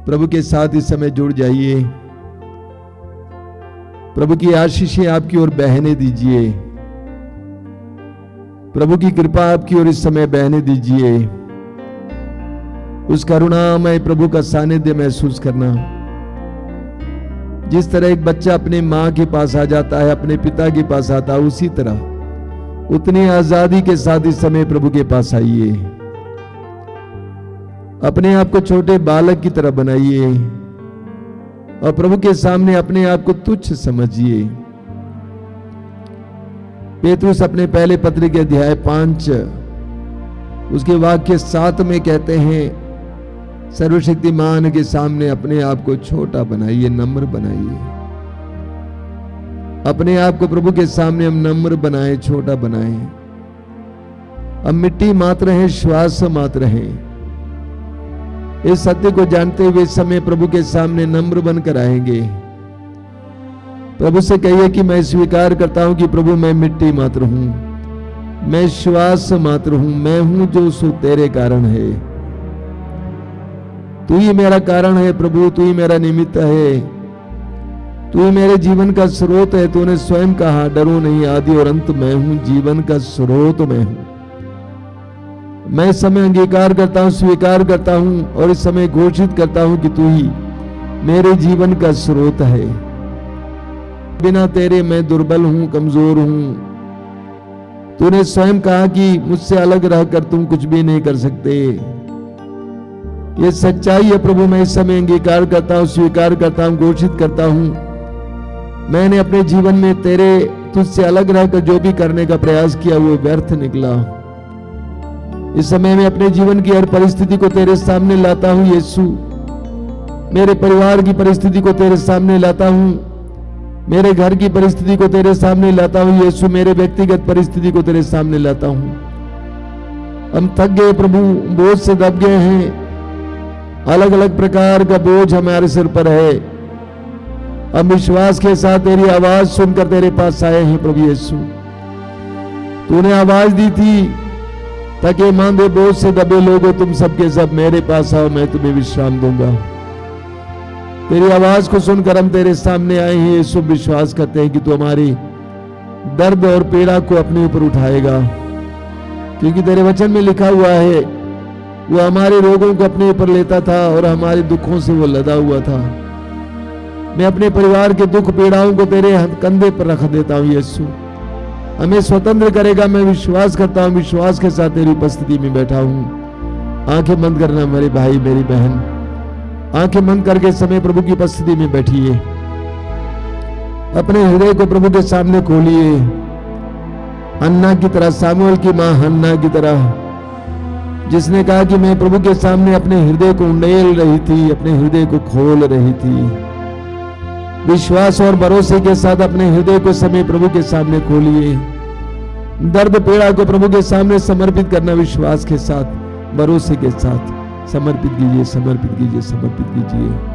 प्रभु के साथ इस समय जुड़ जाइए। प्रभु की आशीषें आपकी ओर बहने दीजिए। प्रभु की कृपा आपकी ओर इस समय बहने दीजिए। उस करुणामय प्रभु का सानिध्य महसूस करना। जिस तरह एक बच्चा अपने मां के पास आ जाता है, अपने पिता के पास आता है, उसी तरह उतनी आजादी के साथ इस समय प्रभु के पास आइए। अपने आप को छोटे बालक की तरह बनाइए और प्रभु के सामने अपने आप को तुच्छ समझिए। पेतरुस अपने पहले पत्र के अध्याय 5 उसके वाक्य 7 में कहते हैं, सर्वशक्तिमान के सामने अपने आप को छोटा बनाइए, नम्र बनाइए। अपने आप को प्रभु के सामने हम नम्र बनाएं, छोटा बनाएं। हम मिट्टी मात्र हैं, श्वास मात्र हैं। इस सत्य को जानते हुए इस समय प्रभु के सामने नम्र बनकर आएंगे। प्रभु से कहिए कि मैं स्वीकार करता हूं कि प्रभु मैं मिट्टी मात्र हूं, मैं श्वास मात्र हूं, मैं हूं जो सो तेरे कारण है। तू ही मेरा कारण है प्रभु, तू ही मेरा निमित्त है, तू ही मेरे जीवन का स्रोत है। तूने स्वयं कहा, डरो नहीं, आदि और अंत मैं हूं, जीवन का स्रोत मैं हूं। मैं इस समय अंगीकार करता हूं, स्वीकार करता हूं और इस समय घोषित करता हूं कि तू ही मेरे जीवन का स्रोत है। बिना तेरे मैं दुर्बल हूं, कमजोर हूं। तूने स्वयं कहा कि मुझसे अलग रहकर तुम कुछ भी नहीं कर सकते। ये सच्चाई है प्रभु। मैं इस समय अंगीकार करता हूं, स्वीकार करता हूं, घोषित करता हूं मैंने अपने जीवन में तेरे तुझसे अलग रहकर जो भी करने का प्रयास किया वो व्यर्थ निकला। इस समय मैं अपने जीवन की हर परिस्थिति को तेरे सामने लाता हूं यीशु। मेरे परिवार की परिस्थिति को तेरे सामने लाता हूं, मेरे घर की परिस्थिति को तेरे सामने लाता हूं यीशु। मेरे व्यक्तिगत परिस्थिति को तेरे सामने लाता हूं। हम थक गए प्रभु, बोझ से दब गए हैं। अलग अलग प्रकार का बोझ हमारे सिर पर है। हम विश्वास के साथ तेरी आवाज सुनकर तेरे पास आए हैं प्रभु यीशु। तूने आवाज दी थी, थके मांदे बोझ से दबे लोगों तुम सबके सब मेरे पास आओ, मैं तुम्हें विश्राम दूंगा। तेरी आवाज को सुनकर हम तेरे सामने आए हैं यीशु। विश्वास करते हैं कि तू हमारी दर्द और पीड़ा को अपने ऊपर उठाएगा, क्योंकि तेरे वचन में लिखा हुआ है वो हमारे रोगों को अपने ऊपर लेता था और हमारे दुखों से वो लदा हुआ था। मैं अपने परिवार के दुख पीड़ाओं को तेरे कंधे पर रख देता हूं यीशु। हमें स्वतंत्र करेगा, मैं विश्वास करता हूं। विश्वास के साथ तेरी उपस्थिति में बैठा हूं। आंखें बंद करना मेरे भाई मेरी बहन, आंखें बंद करके समय प्रभु की उपस्थिति में बैठिए। अपने हृदय को प्रभु के सामने खोलिए। हन्ना की तरह, सामुएल की मां हन्ना की तरह, जिसने कहा कि मैं प्रभु के सामने अपने हृदय को उंडेल रही थी, अपने हृदय को खोल रही थी। विश्वास और भरोसे के साथ अपने हृदय को समय प्रभु के सामने खोलिए। दर्द पीड़ा को प्रभु के सामने समर्पित करना, विश्वास के साथ, भरोसे के साथ समर्पित कीजिए, समर्पित कीजिए, समर्पित कीजिए।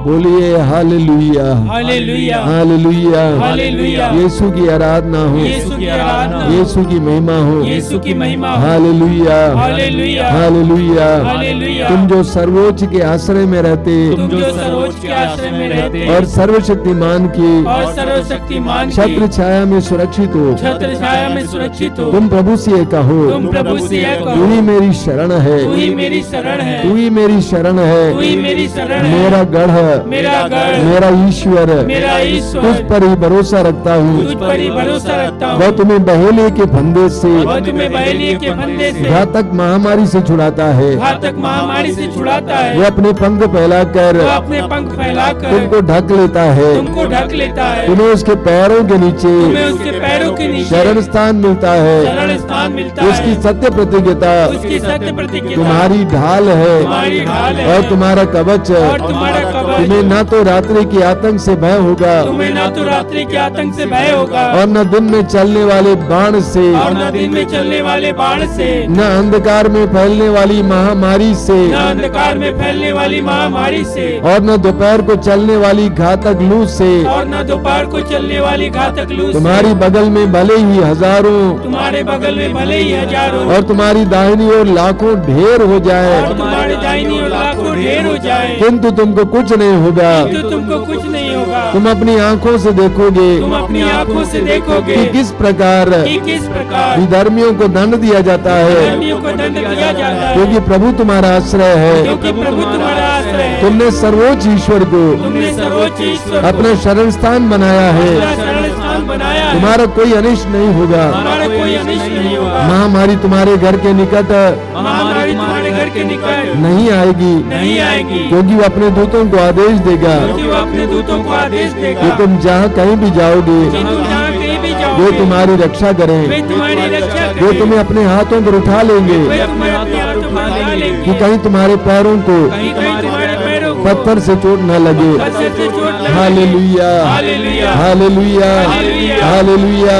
बोलिए hallelujah, hallelujah, hallelujah, hallelujah. Yeshu की आराधना हो, यीशु की आराधना हो, यीशु की महिमा हो, यीशु की महिमा हो। Hallelujah, hallelujah, hallelujah. हालेलुया। तुम जो सर्वोच्च के आश्रय में रहते, तुम जो सर्वोच्च के आश्रय में रहते और सर्वशक्तिमान की और सर्वशक्तिमान की छत्र छाया में सुरक्षित हो, छत्र छाया में सुरक्षित हो। तुम प्रभु से ये कहो, तुम प्रभु से यह तू कहो, ही मेरी शरण है, तू ही मेरी शरण है, तू ही मेरी शरण तू ही है, मेरी शरण है। मेरा गढ़, मेरा गढ़, मेरा ईश्वर, मेरा तुझ ईश्वर, पर ही भरोसा रखता हूँ। तुझ पर ही भरोसा रखता वह हूँ। तुम्हें बहेलिए के फंदे से, वह तुम्हें बहेलिए के फंदे से, घातक महामारी से छुड़ाता है। घातक महामारी से छुड़ाता है। वह अपने पंख फैलाकर वह अपने पंख फैलाकर तुमको ढक लेता है। तुमको ढक लेता है। तुम्हें उसके पैरों के नीचे तुम्हें उसके पैरों के नीचे शरण स्थान मिलता है। शरण स्थान मिलता उसकी है। सत्य प्रतिज्ञता उसकी सत्य प्रतिज्ञा तुम्हारी ढाल तुम्हारी है ढाल है और तुम्हारा कवच। और तुम्हारा कवच। तुम्हें न तो रात्रि की आतंक से भय होगा तुम्हें न तो रात्रि के आतंक से भय होगा और न दिन में चलने वाले बाण से, और न दिन में चलने वाले बाण से, न अंधकार में फैलने वाली महामारी से, न अंधकार में फैलने वाली महामारी से, और न दोपहर को चलने वाली घातक लू से। और न दोपहर को चलने वाली घातक लू से। तुम्हारी बगल में भले ही हजारों तुम्हारे बगल में भले ही हजारों और तुम्हारी दाहिनी ओर लाखों ढेर हो और जाए, तुम्हारे दाहिनी ओर लाखों ढेर हो जाए, किंतु तुमको कुछ नहीं होगा। किंतु तुमको कुछ नहीं होगा। तुम अपनी आंखों से देखोगे तुम अपनी आंखों से देखोगे कि किस प्रकार कि किस प्रकार विधर्मियों को दंड दिया जाता है, धर्मियों को दंड दिया जाता है, क्योंकि प्रभु तुम्हारा आश्रय है। क्योंकि प्रभु तुम्हारा आश्रय है। तुमने सर्वोच्च ईश्वर को तुमने सर्वोच्च ईश्वर को अपना शरण स्थान बनाया अपना है। शरण स्थान बनाया है। तुम्हारा कोई अनिष्ट नहीं होगा। हमारा कोई अनिष्ट नहीं होगा। महामारी तुम्हारे घर के निकट महामारी तुम्हारे घर के निकट नहीं आएगी, नहीं आएगी, क्योंकि वो अपने दूतों को आदेश देगा क्योंकि वो अपने दूतों को आदेश कि देगा तुम जहाँ कहीं भी जाओगे कि तुम जहाँ कहीं भी वो जाओगे तुम्हारी रक्षा वे करें। तुम्हारी रक्षा वो करेंगे। तुम्हें अपने हाथों पर उठा लेंगे वे तुम्हें अपने हाथों में उठा लेंगे कि कहीं तुम्हारे पैरों को कहीं कहीं तुम्हारे पैरों को पत्थर से चोट न लगे। पत्थर से चोट लगे। Hallelujah, hallelujah, hallelujah, hallelujah, hallelujah,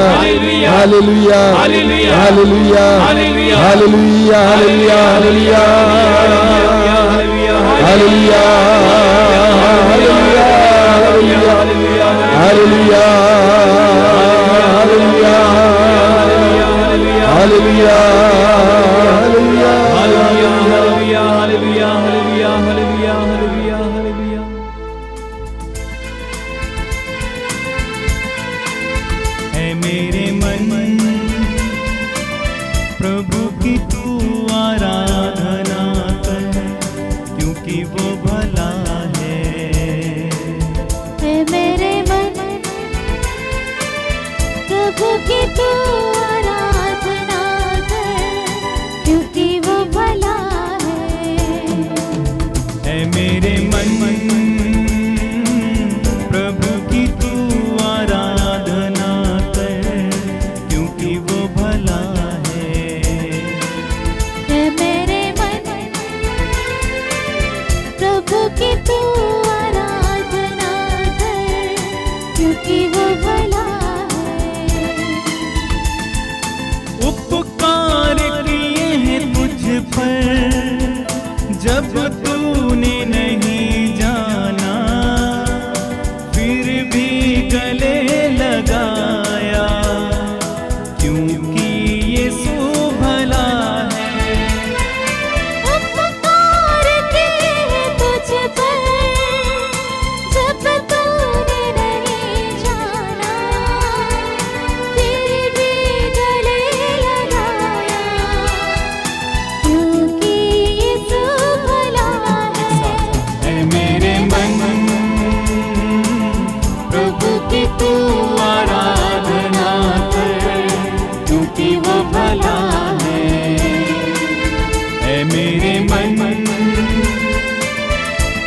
hallelujah, hallelujah, hallelujah, hallelujah, hallelujah, hallelujah, hallelujah, hallelujah, hallelujah, hallelujah, hallelujah, hallelujah, hallelujah. मेरे मन प्रभु की तू आराधना कर, क्योंकि वो भला है। है मेरे मन प्रभु की तू आराधना कर, क्योंकि वो भला है मेरे मन प्रभु की तू आराधना कर, क्योंकि वो भला है मेरे मन प्रभु की तू आराधना कर, क्योंकि वो भला है। उपकार किए हैं तुझ पर जब तूने नहीं जाना, फिर भी गले लगाया, क्योंकि यीशु भला है। उपकार किए हैं तुझ पर जब तूने नहीं जाना, फिर भी गले लगाया, क्योंकि यीशु भला है मेरे मन प्रभु की तू आराधना कर, क्योंकि वो भला है मेरे मन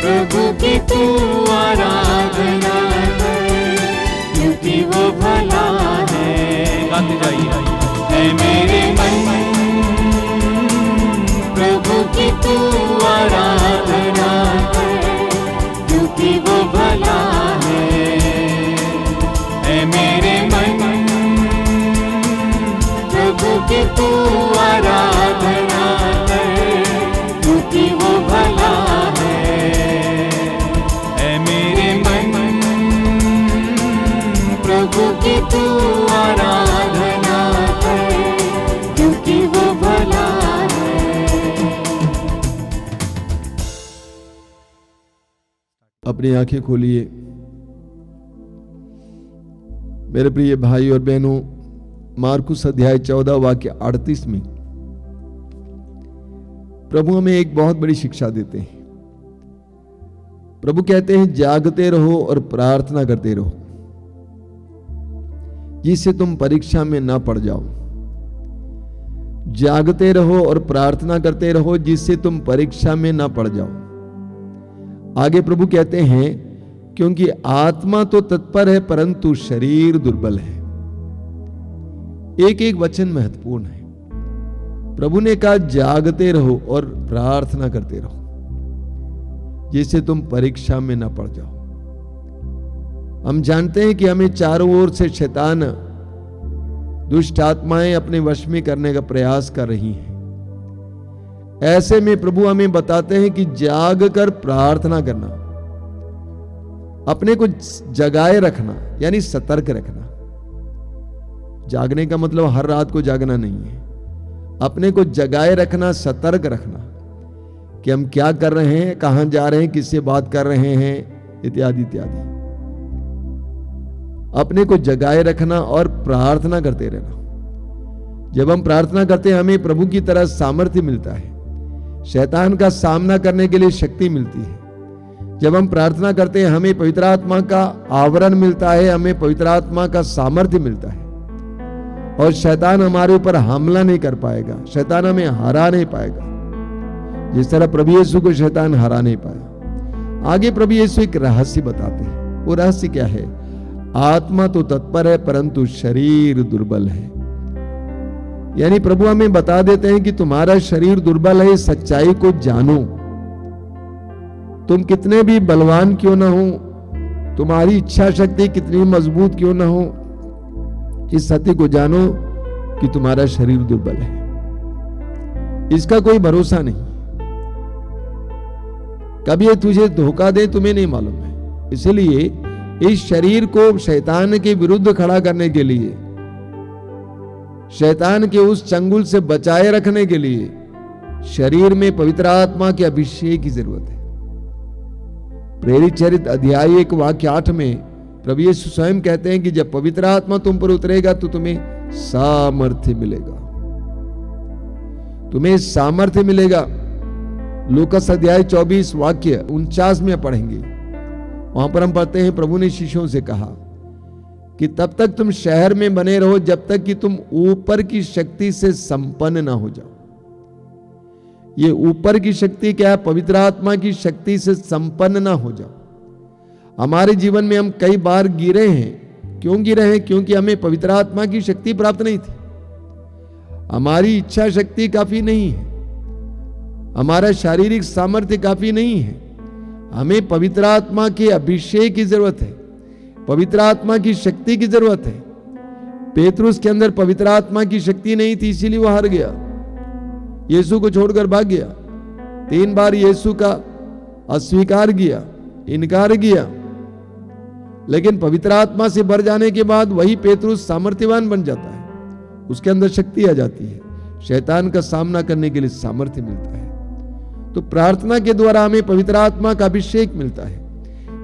प्रभु की तू आराधना कर, क्योंकि वो भला है। गाते जाइए। है मेरे मन प्रभु की तू आराधना कर, क्योंकि वो भला है मेरे मन प्रभु की तू आराधना कर, क्योंकि वो भला है मेरे मन प्रभु की तू आराधना कर, क्योंकि वो भला है। अपनी आंखें खोलिए। मेरे प्रिय भाई और बहनों, मार्कुस अध्याय 14 वाक्य 38 में प्रभु हमें एक बहुत बड़ी शिक्षा देते हैं। प्रभु कहते हैं जागते रहो और प्रार्थना करते रहो, जिससे तुम परीक्षा में ना पड़ जाओ। जागते रहो और प्रार्थना करते रहो, जिससे तुम परीक्षा में ना पड़ जाओ। आगे प्रभु कहते हैं क्योंकि आत्मा तो तत्पर है परंतु शरीर दुर्बल है। एक एक वचन महत्वपूर्ण है। प्रभु ने कहा जागते रहो और प्रार्थना करते रहो, जिससे तुम परीक्षा में ना पड़ जाओ। हम जानते हैं कि हमें चारों ओर से शैतान, दुष्ट आत्माएं अपने वश में करने का प्रयास कर रही हैं। ऐसे में प्रभु हमें बताते हैं कि जाग कर प्रार्थना करना, अपने को जगाए रखना, यानी सतर्क रखना। जागने का मतलब हर रात को जागना नहीं है। अपने को जगाए रखना, सतर्क रखना कि हम क्या कर रहे हैं, कहां जा रहे हैं, किससे बात कर रहे हैं, इत्यादि इत्यादि। अपने को जगाए रखना और प्रार्थना करते रहना। जब हम प्रार्थना करते हैं हमें प्रभु की तरह सामर्थ्य मिलता है, शैतान का सामना करने के लिए शक्ति मिलती है। जब हम प्रार्थना करते हैं हमें पवित्र आत्मा का आवरण मिलता है, हमें पवित्र आत्मा का सामर्थ्य मिलता है, और शैतान हमारे ऊपर हमला नहीं कर पाएगा, शैतान हमें हरा नहीं पाएगा, जिस तरह प्रभु यीशु को शैतान हरा नहीं पाया। आगे प्रभु यीशु एक रहस्य बताते हैं। वो रहस्य क्या है? आत्मा तो तत्पर है परंतु शरीर दुर्बल है। यानी प्रभु हमें बता देते हैं कि तुम्हारा शरीर दुर्बल है। इस सच्चाई को जानो। तुम कितने भी बलवान क्यों ना हो, तुम्हारी इच्छा शक्ति कितनी मजबूत क्यों ना हो, इस सत्य को जानो कि तुम्हारा शरीर दुर्बल है। इसका कोई भरोसा नहीं। कभी ये तुझे धोखा दे तुम्हें नहीं मालूम है। इसलिए इस शरीर को शैतान के विरुद्ध खड़ा करने के लिए, शैतान के उस चंगुल से बचाए रखने के लिए शरीर में पवित्र आत्मा के अभिषेक की जरूरत है। प्रेरित चरित्र अध्याय 1 वाक्य 8 में प्रभु यीशु स्वयं कहते हैं कि जब पवित्र आत्मा तुम पर उतरेगा तो तुम्हें सामर्थ्य मिलेगा, तुम्हें सामर्थ्य मिलेगा। लूकास अध्याय 24 वाक्य 49 में पढ़ेंगे। वहां पर हम पढ़ते हैं, प्रभु ने शिष्यों से कहा कि तब तक तुम शहर में बने रहो जब तक कि तुम ऊपर की शक्ति से संपन्न ना हो जाओ। ये ऊपर की शक्ति क्या है? पवित्र आत्मा की शक्ति से संपन्न ना हो जाओ। हमारे जीवन में हम कई बार गिरे हैं। क्यों गिरे हैं? क्योंकि हमें पवित्र आत्मा की शक्ति प्राप्त नहीं थी। हमारी इच्छा शक्ति काफी नहीं है, हमारा शारीरिक सामर्थ्य काफी नहीं है। हमें पवित्र आत्मा के अभिषेक की जरूरत है, पवित्र आत्मा की शक्ति की जरूरत है। पेतरुस के अंदर पवित्र आत्मा की शक्ति नहीं थी, इसीलिए वो हार गया, यीशु को छोड़कर भाग गया। 3 बार यीशु का अस्वीकार किया, इनकार किया। लेकिन पवित्र आत्मा से भर जाने के बाद वही पेतरुस सामर्थ्यवान बन जाता है, उसके अंदर शक्ति आ जाती है, शैतान का सामना करने के लिए सामर्थ्य मिलता है। तो प्रार्थना के द्वारा हमें पवित्र आत्मा का अभिषेक मिलता है।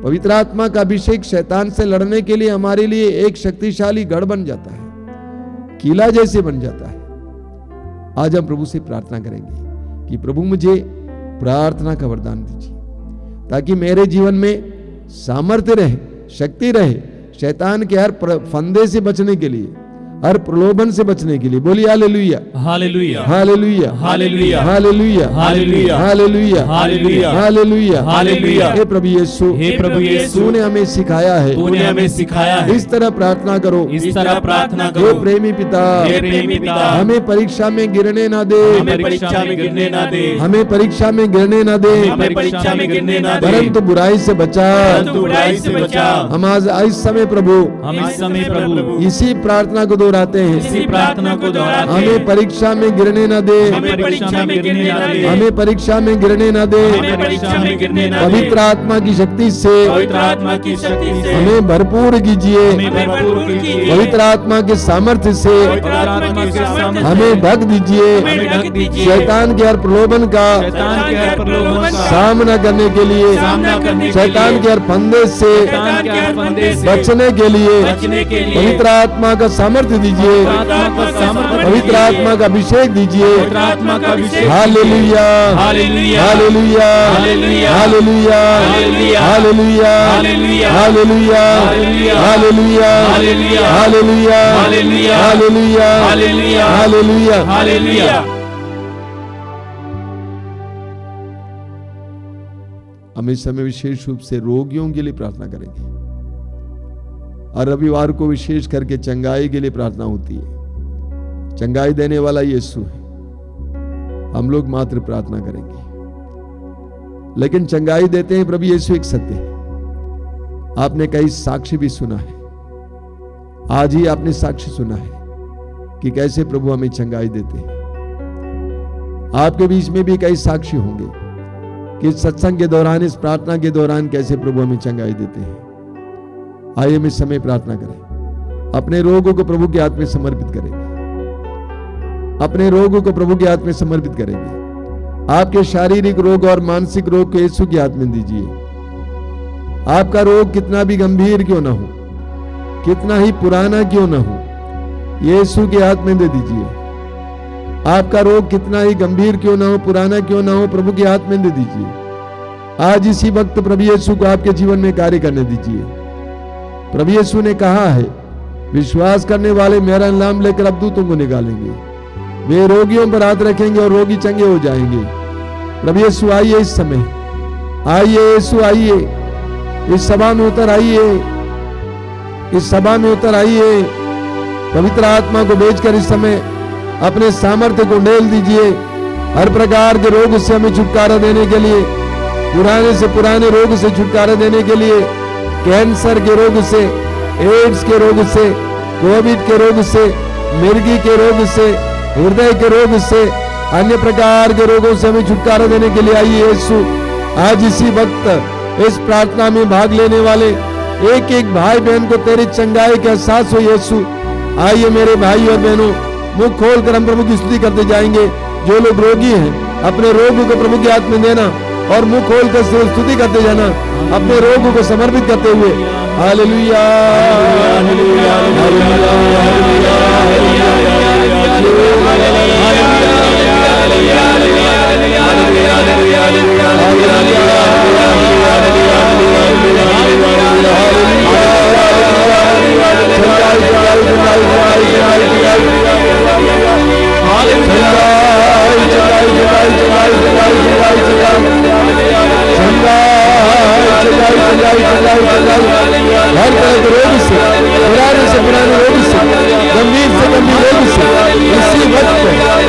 पवित्र आत्मा का अभिषेक शैतान से लड़ने के लिए हमारे लिए एक शक्तिशाली गढ़ बन जाता है, किला जैसे बन जाता है। आज हम प्रभु से प्रार्थना करेंगे कि प्रभु मुझे प्रार्थना का वरदान दीजिए, ताकि मेरे जीवन में सामर्थ्य रहे, शक्ति रहे, शैतान के हर फंदे से बचने के लिए, हर प्रलोभन से बचने के लिए। बोलिए hallelujah, hallelujah, hallelujah, hallelujah, hallelujah, hallelujah, hallelujah, hallelujah, hallelujah, hallelujah. हे प्रभु यीशु, हे प्रभु यीशु, तूने हमें सिखाया है, तूने हमें सिखाया है, इस तरह प्रार्थना करो, इस तरह प्रार्थना हे करो। प्रेमी पिता, हे प्रेमी पिता, हमें परीक्षा में गिरने ना दे, हमें परीक्षा में गिरने ना दे, हमें परीक्षा में गिरने ना दे, हमें परीक्षा में गिरने ना दे, परंतु बुराई से बचा, परंतु बुराई से बचा। हम आज इस समय प्रभु हम इस समय प्रभु इसी प्रार्थना को दोहराते हैं, इसी प्रार्थना को दोहराते हैं। हमें परीक्षा में गिरने ना दे, हमें परीक्षा में गिरने ना दे, हमें परीक्षा में गिरने ना दे, हमें परीक्षा में गिरने ना दे। पवित्र आत्मा की शक्ति से पवित्र आत्मा की शक्ति से हमें भरपूर कीजिए, हमें भरपूर कीजिए। पवित्र आत्मा के सामर्थ्य से पवित्र आत्मा के सामर्थ्य से हमें ढक दीजिए, हमें ढक दीजिए। शैतान के हर प्रलोभन का शैतान के हर प्रलोभन का सामना करने के लिए, सामना करने के शैतान लिए, के हर फंदे से शैतान के हर फंदे से बचने के लिए बचने के लिए पवित्र आत्मा का सामर्थ्य दीजिए, पवित्र आत्मा का सामर्थ्य पवित्र आत्मा का अभिषेक दीजिए। पवित्र आत्मा का अभिषेक। Hallelujah, hallelujah, hallelujah, hallelujah, hallelujah, hallelujah, hallelujah, hallelujah, hallelujah, hallelujah, hallelujah, hallelujah, hallelujah, hallelujah, hallelujah, hallelujah, hallelujah. Hallelujah. हम इस समय विशेष रूप से रोगियों के लिए प्रार्थना करेंगे, और रविवार को विशेष करके चंगाई के लिए प्रार्थना होती है। चंगाई देने वाला यीशु है, हम लोग मात्र प्रार्थना करेंगे, लेकिन चंगाई देते हैं प्रभु यीशु एक सत्य है। आपने कई साक्ष्य भी सुना है, आज ही आपने साक्ष्य सुना है कि कैसे प्रभु हमें चंगाई देते हैं। आपके बीच में भी कई साक्ष्य होंगे कि इस सत्संग के दौरान, इस प्रार्थना के दौरान कैसे प्रभु हमें चंगाई देते हैं। आइए हम इस समय प्रार्थना करें, अपने रोगों को प्रभु के हाथ में समर्पित करेंगे, अपने रोगों को प्रभु के हाथ में समर्पित करेंगे। आपके शारीरिक रोग और मानसिक रोग को यीशु के हाथ में दीजिए। आपका रोग कितना भी गंभीर क्यों ना हो, कितना ही पुराना क्यों ना हो, यीशु के हाथ में दे दीजिए। आपका रोग कितना ही गंभीर क्यों ना हो, पुराना क्यों ना हो, प्रभु के हाथ में दे दीजिए। आज इसी वक्त प्रभु यीशु को आपके जीवन में कार्य करने दीजिए। प्रभु यीशु ने कहा है, विश्वास करने वाले मेरा नाम लेकर अब दूतों को निकालेंगे, वे रोगियों पर हाथ रखेंगे और रोगी चंगे हो जाएंगे। प्रभु यीशु आइए इस समय, आइए यीशु आइए, इस सभा में उतर आइए, इस सभा में उतर आइए। पवित्र आत्मा को भेजकर इस समय अपने सामर्थ्य को ढेल दीजिए। हर प्रकार के रोग से हमें छुटकारा देने के लिए, पुराने से पुराने रोग से छुटकारा देने के लिए, कैंसर के रोग से, एड्स के रोग से, कोविड के रोग से, मिर्गी के रोग से, हृदय के रोग से, अन्य प्रकार के रोगों से हमें छुटकारा देने के लिए आइए यीशु। आज इसी वक्त इस प्रार्थना में भाग लेने वाले एक एक भाई बहन को तेरी चंगाई का एहसास हो यीशु। आइए मेरे भाई और बहनों, मुख खोलकर हम प्रभु की स्तुति करते जाएंगे। जो लोग रोगी हैं अपने रोग को प्रभु के हाथ में देना और मुख खोलकर स्तुति करते जाना, अपने रोग को समर्पित करते हुए हालेलुया हर तरह के रोग से, पुराने से पुराने रोग से, गंभीर से गंभीर रोग से इसी वक्त चंगाई।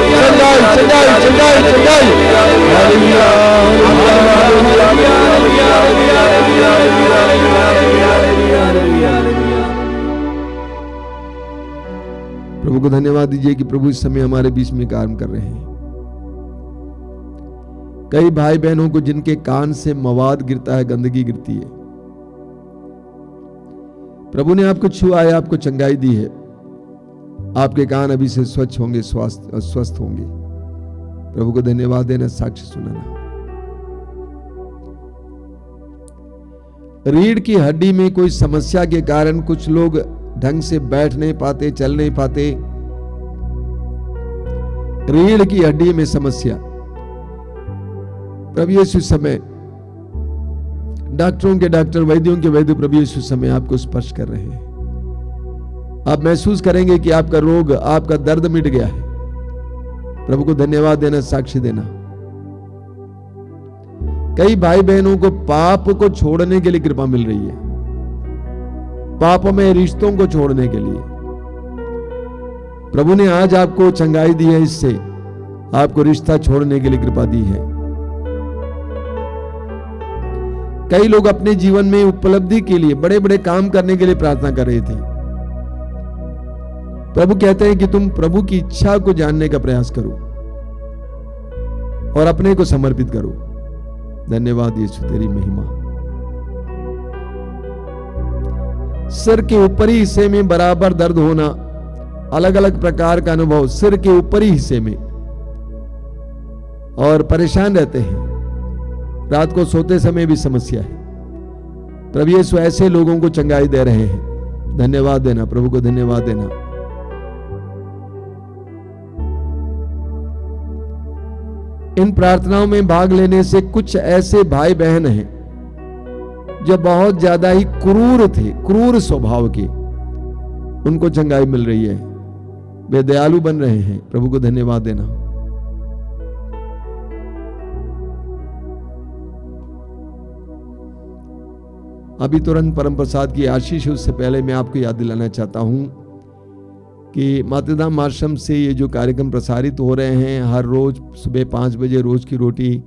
प्रभु को धन्यवाद दीजिए कि प्रभु इस समय हमारे बीच में काम कर रहे हैं। कई भाई बहनों को जिनके कान से मवाद गिरता है, गंदगी गिरती है, प्रभु ने आपको छुआ है, आपको चंगाई दी है। आपके कान अभी से स्वच्छ होंगे, स्वस्थ होंगे। प्रभु को धन्यवाद देना, साक्ष्य सुनाना। रीढ़ की हड्डी में कोई समस्या के कारण कुछ लोग ढंग से बैठ नहीं पाते, चल नहीं पाते। रीढ़ की हड्डी में समस्या, प्रभु यीशु समय डॉक्टरों के डॉक्टर, वैद्यों के वैद्य प्रभु यीशु समय आपको स्पर्श कर रहे हैं। आप महसूस करेंगे कि आपका रोग, आपका दर्द मिट गया है। प्रभु को धन्यवाद देना, साक्ष्य देना। कई भाई बहनों को पाप को छोड़ने के लिए कृपा मिल रही है, पाप में रिश्तों को छोड़ने के लिए। प्रभु ने आज आपको चंगाई दी है, इससे आपको रिश्ता छोड़ने के लिए कृपा दी है। कई लोग अपने जीवन में उपलब्धि के लिए, बड़े बड़े काम करने के लिए प्रार्थना कर रहे थे। प्रभु कहते हैं कि तुम प्रभु की इच्छा को जानने का प्रयास करो और अपने को समर्पित करो। धन्यवाद यीशु, तेरी महिमा। सिर के ऊपरी हिस्से में बराबर दर्द होना, अलग अलग प्रकार का अनुभव सिर के ऊपरी हिस्से में, और परेशान रहते हैं। रात को सोते समय भी समस्या है। प्रभु यीशु ऐसे लोगों को चंगाई दे रहे हैं। धन्यवाद देना, प्रभु को धन्यवाद देना। इन प्रार्थनाओं में भाग लेने से कुछ ऐसे भाई बहन हैं जो बहुत ज्यादा ही क्रूर थे, क्रूर स्वभाव के, उनको चंगाई मिल रही है। वे दयालु बन रहे हैं। प्रभु को धन्यवाद देना। अभी तुरंत परम प्रसाद की आशीष, उससे पहले मैं आपको याद दिलाना चाहता हूं कि मातृधाम आश्रम से ये जो कार्यक्रम प्रसारित हो रहे हैं, हर रोज सुबह 5 बजे रोज की रोटी,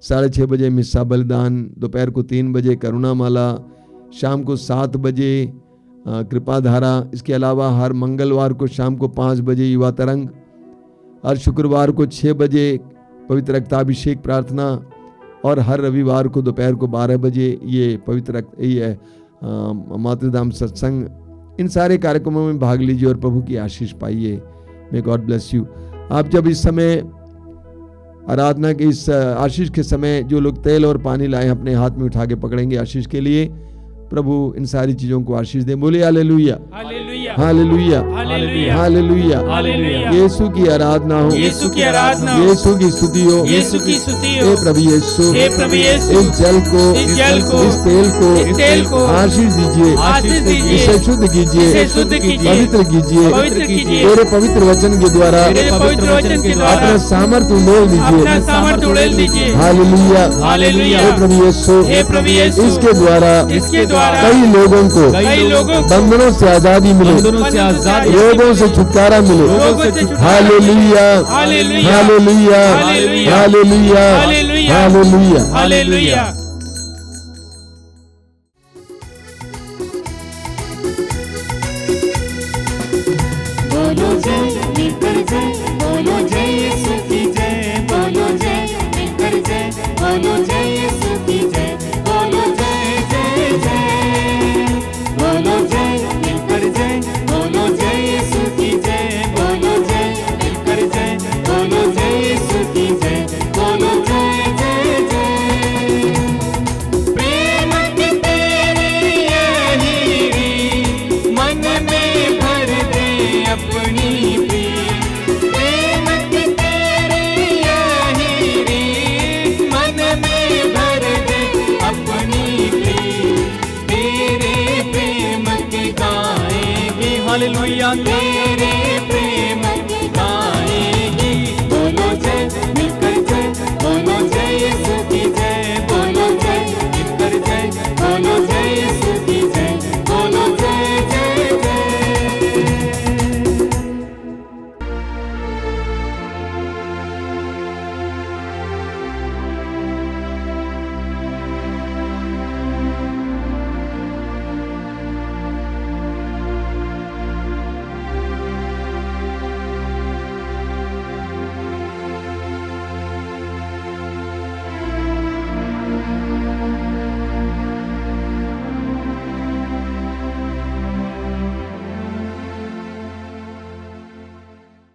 6:30 बजे मिस्सा बलिदान, दोपहर को 3 बजे करुणा माला, शाम को 7 बजे कृपा धारा। इसके अलावा हर मंगलवार को शाम को 5 बजे युवा तरंग, हर शुक्रवार को 6 बजे पवित्र रक्ताभिषेक प्रार्थना, और हर रविवार को दोपहर को 12 बजे ये पवित्र मातृधाम सत्संग। इन सारे कार्यक्रमों में भाग लीजिए और प्रभु की आशीष पाइए। May God bless you. आप जब इस समय आराधना के इस आशीष के समय जो लोग तेल और पानी लाए अपने हाथ में उठा के पकड़ेंगे आशीष के लिए, प्रभु इन सारी चीजों को आशीष दे। बोलिए hallelujah, hallelujah, hallelujah, hallelujah. Yeshu की आराधना हो, यीशु की आराधना, यीशु की स्तुति हो, यीशु की स्तुति हो। हे प्रभु यीशु, हे प्रभु यीशु, इस जल को, इस जल को, इस तेल को आशीष दीजिए, आशीष दीजिए। इसे शुद्ध कीजिए, इसे शुद्ध कीजिए, पवित्र कीजिए, पवित्र कीजिए। तेरे पवित्र वचन के द्वारा, तेरे पवित्र वचन के द्वारा अपना सामर्थ्य उड़ेल अपना दीजिए। सामर्थ्य उड़ेल दीजिए। Hallelujah, hallelujah. हे प्रभु यीशु, हे प्रभु यीशु, इसके द्वारा कई लोगों को बंधनों से आजादी मिले, रोगों से छुटकारा मिले। Hallelujah, hallelujah, hallelujah, hallelujah, hallelujah, hallelujah. बोलो जय निकर जय, बोलो जय यीशु की जय, बोलो जय निकर जय, बोलो जय यीशु की जय, बोलो जय जय जय, बोलो जय निकर जय, बोलो जय यीशु की जय, बोलो जय निकर जय, बोलो जय यीशु की जय, बोलो जय जय जय। प्रेम की तेरी यही आके